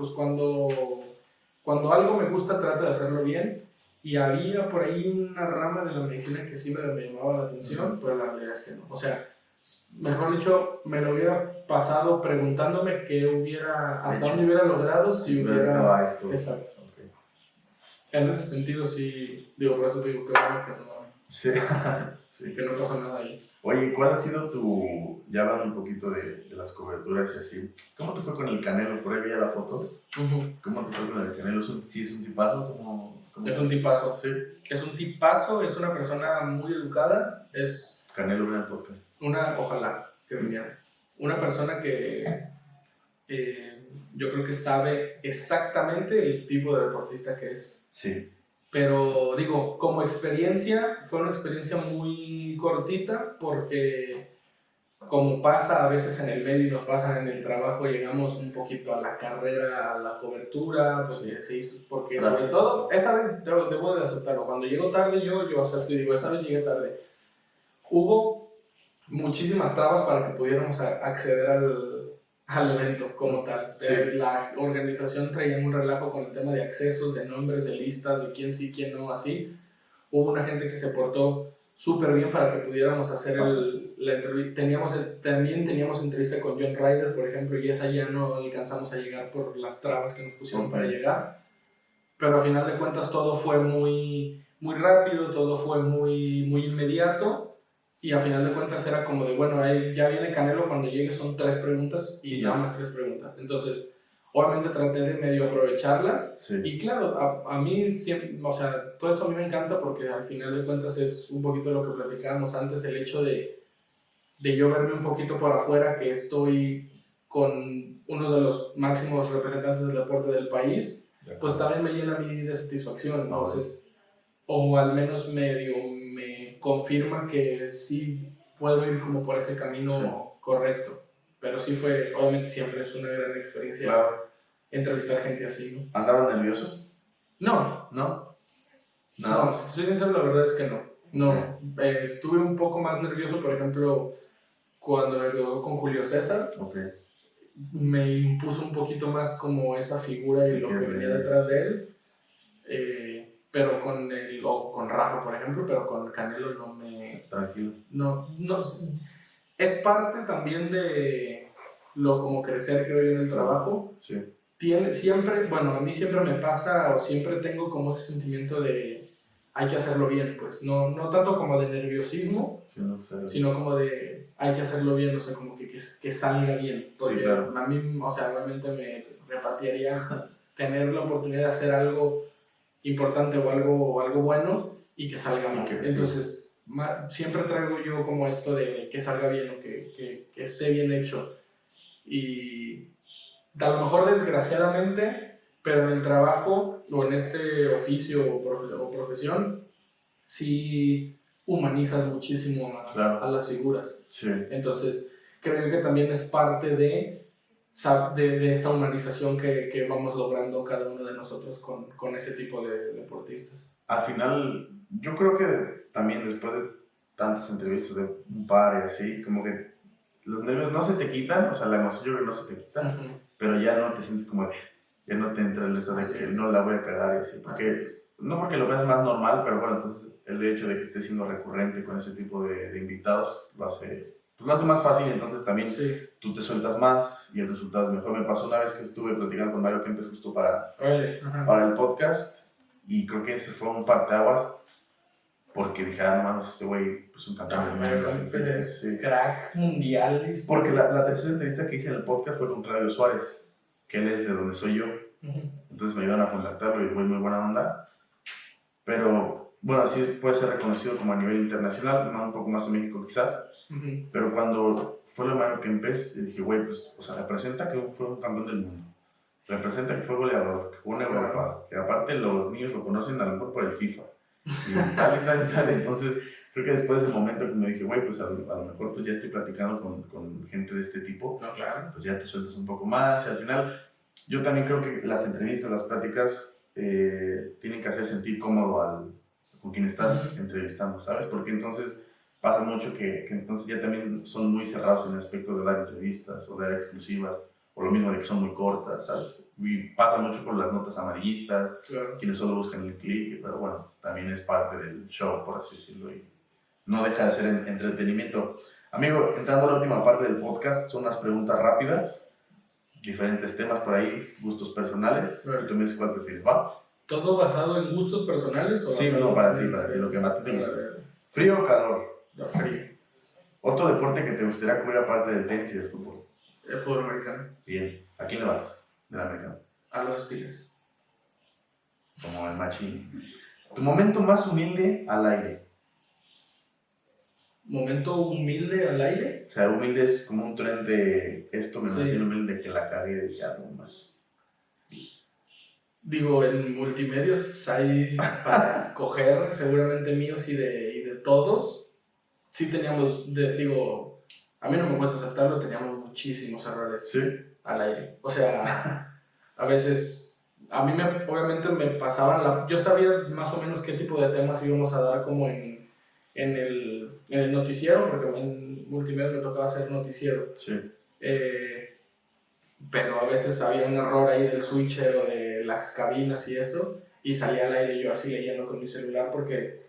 cuando algo me gusta trato de hacerlo bien, y había por ahí una rama de la medicina que sí me llamaba la atención, pero la realidad es que no. O sea, mejor dicho, me lo hubiera pasado preguntándome qué hubiera, hasta dónde hubiera logrado si hubiera... Exacto. Okay. En ese sentido sí, digo, por eso te digo que bueno que no, Sí. Sí. que no pasó nada ahí. Oye, ¿cuál ha sido ya hablando un poquito de las coberturas y así, ¿cómo te fue con el Canelo? Por ahí veía la foto. Uh-huh. ¿Cómo te fue con el Canelo? ¿Sí es un tipazo? Es un tipazo. Sí. Es un tipazo, es una persona muy educada, es... Canelo en el podcast. Ojalá que viniera. Una persona que yo creo que sabe exactamente el tipo de deportista que es. Sí. Pero digo, como experiencia, fue una experiencia muy cortita porque como pasa a veces en el medio y nos pasa en el trabajo, llegamos un poquito a la carrera, a la cobertura, porque, porque sobre todo, esa vez debo de aceptarlo, cuando llego tarde yo acepto y digo, esa vez llegué tarde. Hubo muchísimas trabas para que pudiéramos acceder al evento como tal. Sí. La organización traía un relajo con el tema de accesos, de nombres, de listas, de quién sí, quién no, así. Hubo una gente que se portó súper bien para que pudiéramos hacer la entrevista. También teníamos entrevista con John Ryder, por ejemplo, y esa ya no alcanzamos a llegar por las trabas que nos pusieron para llegar. Pero a final de cuentas todo fue muy, muy rápido, todo fue muy, muy inmediato. Y a final de cuentas era como de, bueno, ya viene Canelo, cuando llegue son 3 preguntas y nada más 3 preguntas. Entonces, obviamente traté de medio aprovecharlas. Sí. Y claro, a mí siempre, o sea, todo eso a mí me encanta porque al final de cuentas es un poquito lo que platicábamos antes, el hecho de yo verme un poquito por afuera, que estoy con uno de los máximos representantes del deporte del país, pues también me llena a mí de satisfacción. Entonces, o al menos me confirma que sí puedo ir como por ese camino correcto. Pero sí fue, obviamente siempre es una gran experiencia entrevistar gente así, ¿no? ¿Andabas nervioso? No. ¿No? No, si soy sincero, la verdad es que no. No, estuve un poco más nervioso, por ejemplo, cuando me quedó con Julio César. Me impuso un poquito más como esa figura y lo que venía detrás de él. Pero con Rafa, por ejemplo, pero con Canelo no me... Tranquilo. No, es parte también de lo como crecer, creo yo, en el trabajo. Sí. Siempre, bueno, a mí siempre me pasa o siempre tengo como ese sentimiento de hay que hacerlo bien, pues no tanto como de nerviosismo, sino como de hay que hacerlo bien, o sea, como que salga bien. Porque claro. A mí, o sea, realmente me repatriaría tener la oportunidad de hacer algo importante o algo bueno y que salga bien. Entonces, siempre traigo yo como esto de que salga bien o que esté bien hecho. Y a lo mejor desgraciadamente, pero en el trabajo o en este oficio o profesión, sí humanizas muchísimo a las figuras. Sí. Entonces, creo que también es parte de esta humanización que vamos logrando cada uno de nosotros con ese tipo de deportistas. Al final, yo creo que también después de tantas entrevistas de un par y así, como que los nervios no se te quitan, o sea, la emoción yo creo que no se te quita, pero ya no te sientes como de, ya no te entra el deseo de que no la voy a cagar y así, porque, no porque lo veas más normal, pero bueno, entonces el hecho de que estés siendo recurrente con ese tipo de invitados lo hace más fácil, entonces también tú te sueltas más y el resultado es mejor. Me pasó una vez que estuve platicando con Mario Kempes justo para el podcast y creo que ese fue un parteaguas porque dije, manos, este güey pues un campeón del mundo. Mario Kempes es crack mundial. Porque la tercera entrevista que hice en el podcast fue con Claudio Suárez, que él es de donde soy yo. Entonces me ayudaron a contactarlo y muy buena onda. Pero bueno, así puede ser reconocido como a nivel internacional, un poco más en México quizás. Pero cuando fue lo Mario Kempes, dije, güey, pues, o sea, representa que fue un campeón del mundo. Representa que fue goleador, que fue un Europa, que aparte los niños lo conocen a lo mejor por el FIFA. Y tal. Entonces, creo que después de ese momento que me dije, güey, pues a lo mejor pues ya estoy platicando con gente de este tipo. Pues ya te sueltas un poco más. Y al final, yo también creo que las entrevistas, las pláticas, tienen que hacer sentir cómodo con quien estás entrevistando, ¿sabes? Porque entonces pasa mucho que entonces ya también son muy cerrados en el aspecto de dar entrevistas o dar exclusivas o lo mismo de que son muy cortas, ¿sabes? Y pasa mucho con las notas amarillistas, Claro. quienes solo buscan el clic, pero bueno, también es parte del show, por así decirlo, y no deja de ser entretenimiento. Amigo, entrando a la última parte del podcast, son unas preguntas rápidas, diferentes temas por ahí, gustos personales, Claro. y tú me dices cuál prefieres, ¿va? ¿Todo basado en gustos personales? O Sí, basado no, para en- ti, lo que a ti te en- gusta. ¿Frío o calor? La frío. ¿Otro deporte que te gustaría cubrir aparte del tenis y del fútbol? El fútbol americano. Bien, ¿a quién le vas del americano? A los Steelers. Como el machín. ¿Tu momento más humilde al aire? Momento humilde al aire. O sea, humilde es como un tren de esto me Sí. mantiene humilde que la cagué de ya no más. Digo, en multimedios hay para escoger, seguramente míos y de todos. Sí teníamos, digo, a mí no me cuesta aceptarlo, teníamos muchísimos errores Sí. al aire. O sea, a veces, a mí obviamente me pasaban, yo sabía más o menos qué tipo de temas íbamos a dar como en el noticiero, porque en multimedia me tocaba hacer noticiero. Sí. Pero a veces había un error ahí del switcher o de las cabinas y eso, y salía al aire yo así leyendo con mi celular porque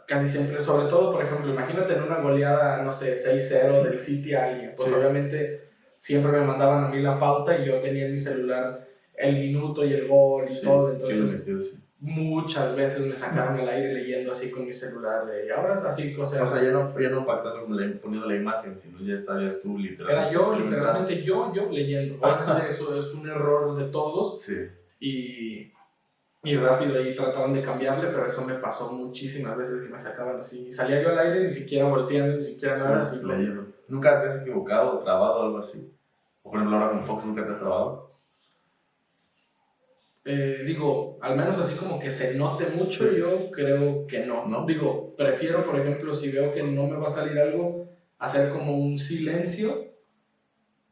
casi siempre, sobre todo, por ejemplo, imagínate en una goleada, no sé, 6-0 del City a alguien, pues Sí. obviamente siempre me mandaban a mí la pauta y yo tenía en mi celular el minuto y el gol y Sí, todo, ¿qué le entonces metió? Sí. muchas veces me sacaron al aire leyendo así con mi celular de, y ahora es así, o sea, O sea, ya no pactando poniendo la imagen, sino ya estarías tú literalmente. era yo, literalmente yo leyendo. Obviamente eso es un error de todos Sí. y rápido ahí trataban de cambiarle, pero eso me pasó muchísimas veces que me sacaban así. Y salía yo al aire ni siquiera volteando, ni siquiera nada, así como- leyendo. ¿Nunca te has equivocado o trabado o algo así? O por ejemplo, ahora con Fox nunca te has trabado. Digo, al menos así como que se note mucho, Sí. yo creo que no. ¿No? Digo, prefiero, por ejemplo, si veo que no me va a salir algo, hacer como un silencio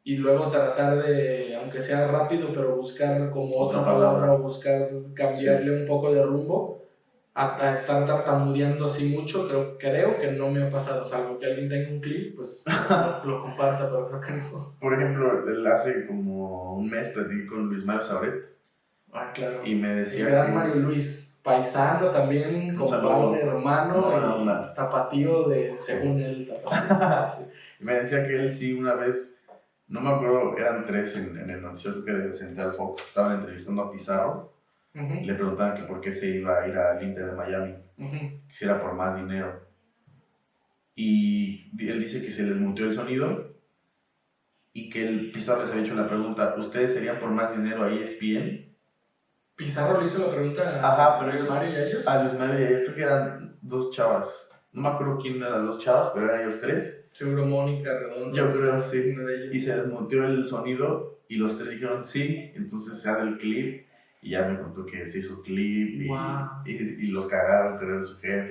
y luego tratar de, aunque sea rápido, pero buscar como otra palabra o buscar cambiarle un poco de rumbo, a estar tartamudeando así mucho, creo que no me ha pasado, salvo que alguien tenga un clip, pues lo comparta, pero creo que no. Por ejemplo, hace como un mes platiqué con Luis Mario Sabret Ah, claro. y me El decía gran que... Mario Luis, paisano también, Un saludo. compadre, hermano, Buena y onda. tapatío de, según él, tapatío. Sí. Y me decía que él sí una vez, no me acuerdo, eran tres en el noticiero que de Central Fox, estaban entrevistando a Pizarro, Ujú, y le preguntaban que por qué se iba a ir al Inter de Miami, ujú. que si era por más dinero. Y él dice que se les muteó el sonido y que el Pizarro les había hecho una pregunta, ¿ustedes serían por más dinero a ESPN? Pizarro le hizo la pregunta Ajá, a pero Luis ellos- Mario y a ellos. A Luis Mario y a ellos, creo que eran dos chavas, no me acuerdo quién eran las dos chavas, pero eran ellos tres, Seguro Mónica Redondo. Yo creo, sí. Una de ellas. y se les muteó el sonido y los tres dijeron sí, entonces se hace el clip y ya me contó que se hizo clip y, Wow. y los cagaron, pero era su jefe.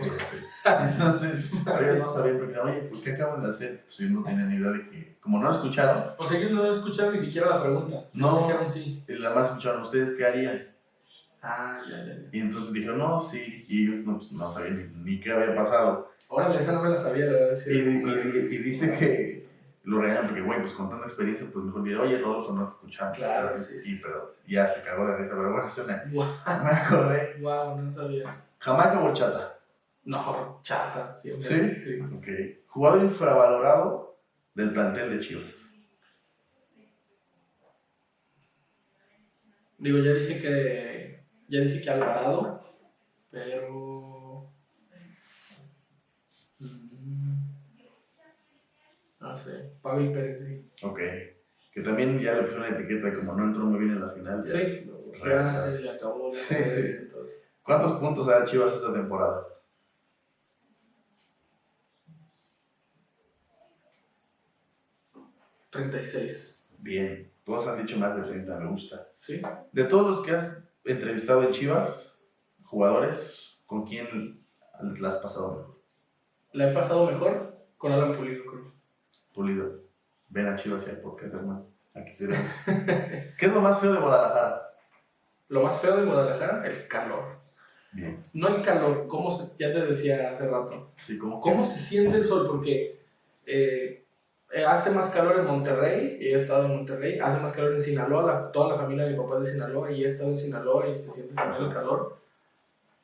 Entonces, ellos no sabían porque, oye, ¿por qué acaban de hacer? Pues ellos no tenían ni idea de que, como no lo escucharon, O sea, ellos no escucharon ni siquiera la pregunta. No. Dijeron sí. nada más escucharon, ¿ustedes qué harían? Ah, ya. Y entonces dijeron, no, sí, y ellos no, pues, no sabían ni qué había pasado. Órale, esa no me la sabía, le voy a Y, decir. y dice que lo regalan porque, güey, pues con tanta experiencia, pues mejor diré, oye, Rodolfo, no te escuchamos. Claro, sí, pero ya se cagó de risa, pero bueno, Wow, me acordé. no sabía. Jamaica o horchata. No, chata, siempre. ¿Sí? Sí. Ok. Jugador infravalorado del plantel de Chivas. Digo, ya dije que Alvarado, pero no sé, Pavel Pérez, sí. Ok. Que también ya le pusieron la etiqueta de como no entró muy bien en la final. Ya Sí, lo ya regañaron. se le acabó la Sí, carrera, sí. entonces. ¿Cuántos puntos da Chivas esta temporada? 36, Bien. Todos han dicho más de 30, me gusta. ¿sí? De todos los que has entrevistado en Chivas, jugadores, ¿con quién la has pasado mejor? La he pasado mejor con Alan Pulido, creo. Pulido. Ven a Chivas y al podcast, hermano. Aquí tenemos. ¿Qué es lo más feo de Guadalajara? Lo más feo de Guadalajara, el calor. Bien. No el calor, ya te decía hace rato, Sí, como ¿cómo se siente el sol? Porque Hace más calor en Monterrey, y he estado en Monterrey. Hace más calor en Sinaloa, toda la familia de mi papá es de Sinaloa, y he estado en Sinaloa y se siente también el calor.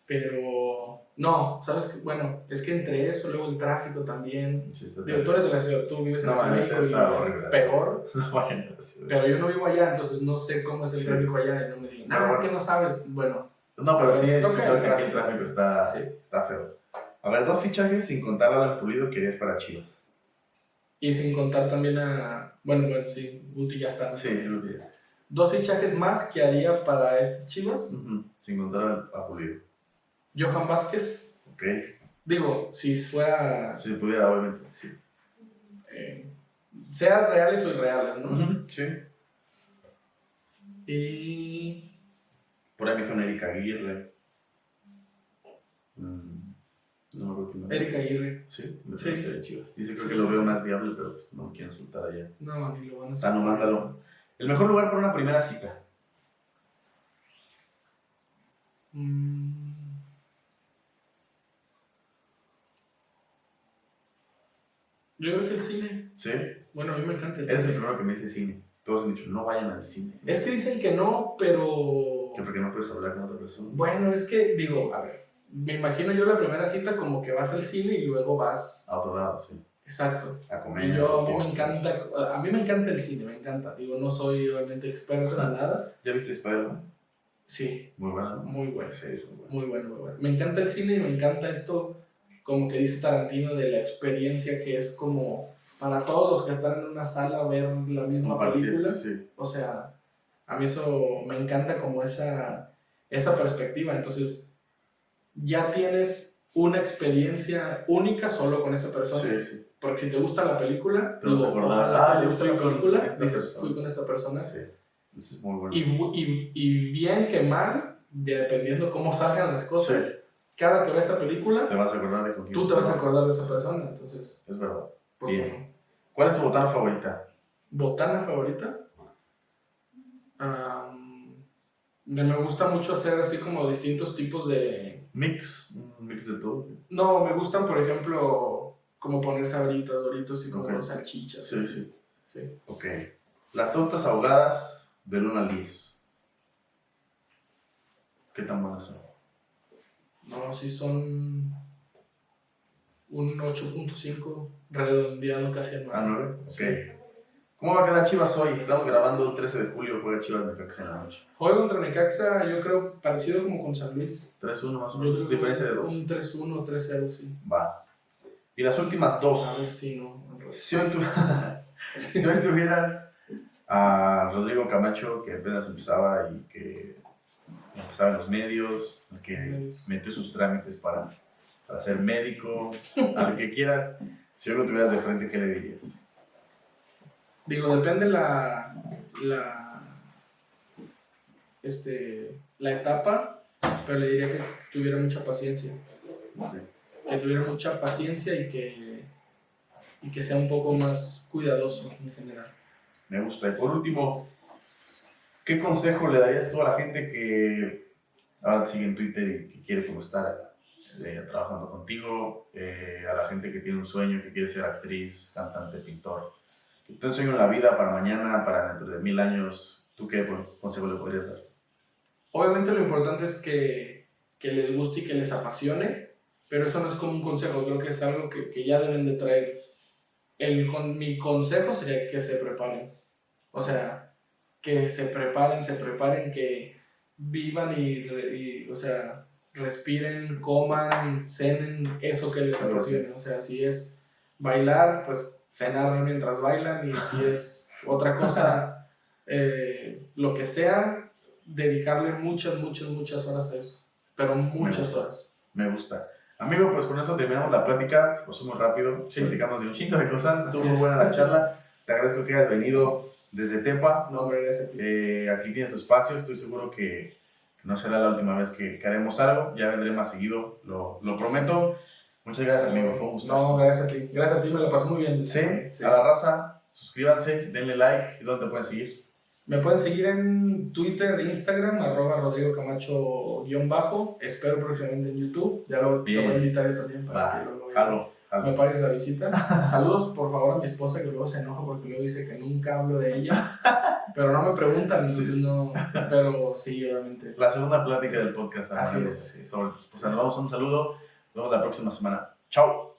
Pero, no, ¿sabes qué? Bueno, es que entre eso, luego el tráfico también. Sí, está Digo, tú eres de la ciudad, tú vives en No, México y está es horrible. peor. No vayan a la ciudad. Pero yo no vivo allá, entonces no sé cómo es el Sí. tráfico allá y no me digan, Pero es bueno. que no sabes. Bueno, No, pero sí he Toca escuchado el que aquí el tráfico. tráfico está, Sí. está feo. A ver, 2 fichajes sin contar a Alan Pulido que eres para Chivas. y sin contar también a. Bueno, sí, Guti ya está. ¿no? Sí, lo que... 2 fichajes más que haría para estas Chivas. Sin contar a Pulido. Johan Vázquez. Ok. Digo, si fuera. Si se pudiera, obviamente, sí. Sean reales o irreales, ¿no? Sí. Y. Por ahí me dijeron Erika Aguirre. No me acuerdo quién más. Erika Aguirre. Sí, me Sí. parece de Chivas. Dice creo Sí, que sí, lo veo sí. más viable, pero pues no me quieren soltar allá. No, ni lo van a Ah, no, mándalo. El mejor lugar para una primera cita. Yo creo que el cine. ¿Sí? Bueno, a mí me encanta el Eres el cine. primero que me dice cine. Todos han dicho, no vayan al cine. Es que dicen que no, pero. Que porque no puedes hablar con otra persona. Bueno, es que, digo, a ver, me imagino yo la primera cita como que vas al cine y luego vas. A otro lado, sí. Exacto. A comer. Y yo, a mí me postres. encanta, el cine, me encanta. Digo, no soy obviamente experto en nada. ¿Ya viste Spider-Man? Sí, Muy buena, ¿no? muy bueno. Sí, es muy buena. Muy bueno, muy bueno. Me encanta el cine y me encanta esto, como que dice Tarantino, de la experiencia que es como para todos los que están en una sala ver la misma Compartir, película. Sí. O sea, a mí eso me encanta como esa perspectiva. Entonces, ya tienes una experiencia única solo con esa persona. Sí, sí. Porque si te gusta la película, Te vas a digo, acordar, ojalá te yo guste fui la con película, esta dices, persona. fui con esta persona. Sí. Eso es muy bueno. Y bien que mal, dependiendo cómo salgan las cosas, Sí. cada que veas esa película, Te vas a acordar de con quién tú te vas a estás. acordar de esa persona. Entonces, Es verdad. ¿por Bien. qué no? ¿Cuál es tu botana favorita? ¿Botana favorita? Me gusta mucho hacer así como distintos tipos de... Un mix de todo. No, me gustan, por ejemplo, como poner sabritas, doritos y como Ok. salchichas. Sí, así. sí. Sí. Ok. Las tortas ahogadas del 1 al 10. ¿Qué tan buenas son? No, sí son un 8.5 redondeado casi al 9. 9. Ok. Sí. ¿Cómo va a quedar Chivas hoy? Estamos grabando el 13 de julio, juega Chivas Necaxa en la noche. Juego contra Necaxa, yo creo parecido como con San Luis. 3-1 más o Yo menos. creo Diferencia de 2. un 3-1, 3-0, sí. Va. Y las últimas A ver 2. si no. Si hoy, si hoy tuvieras a Rodrigo Camacho, que apenas empezaba y que empezaba en los medios, que metió sus trámites para ser médico, a lo que quieras, si hoy lo tuvieras de frente, ¿qué le dirías? Digo, depende la etapa, pero le diría que tuviera mucha paciencia. Que tuviera mucha paciencia y que sea un poco más cuidadoso en general. Me gusta. Y por último, ¿qué consejo le darías tú a la gente que ahora te sigue en Twitter y que quiere como estar trabajando contigo? A la gente que tiene un sueño, que quiere ser actriz, cantante, pintor. Que tiene un sueño en la vida para mañana, para dentro de 1000 años. ¿Tú qué consejo le podrías dar? Obviamente lo importante es que les guste y que les apasione, pero eso no es como un consejo, creo que es algo que ya deben de traer. Mi consejo sería que se preparen. O sea, que se preparen, que vivan y o sea, respiren, coman, cenen eso que les apasione. O sea, si es bailar, pues cenar mientras bailan, y si es otra cosa, lo que sea, dedicarle muchas horas a eso. Pero muchas horas. Me gusta. Amigo, pues con eso terminamos la plática. Se pasó muy rápido. Sí. Platicamos de un chingo de cosas. Estuvo Así muy es. buena la charla. Te agradezco que hayas venido desde Tepa. No, hombre, gracias a ti. Aquí tienes tu espacio. Estoy seguro que no será la última vez que haremos algo. Ya vendré más seguido. Lo prometo. Muchas gracias, amigo. Fue un gustazo. No, gracias a ti. Gracias a ti, me la pasé muy bien. Sí, a la raza. Suscríbanse, denle like. ¿Y dónde te pueden seguir? Me pueden seguir en Twitter, Instagram, @Rodrigo Camacho_. Espero próximamente en YouTube. Ya lo voy a invitar yo también para que lo vean. Jalo. me pagues la visita. Saludos, por favor, a mi esposa, que luego se enoja porque luego dice que nunca hablo de ella. Pero no me preguntan, entonces no. Pero sí, obviamente. La segunda plática del podcast. Así es. Sobre tu esposa. Nos vamos, un saludo. Nos vemos la próxima semana. Chao.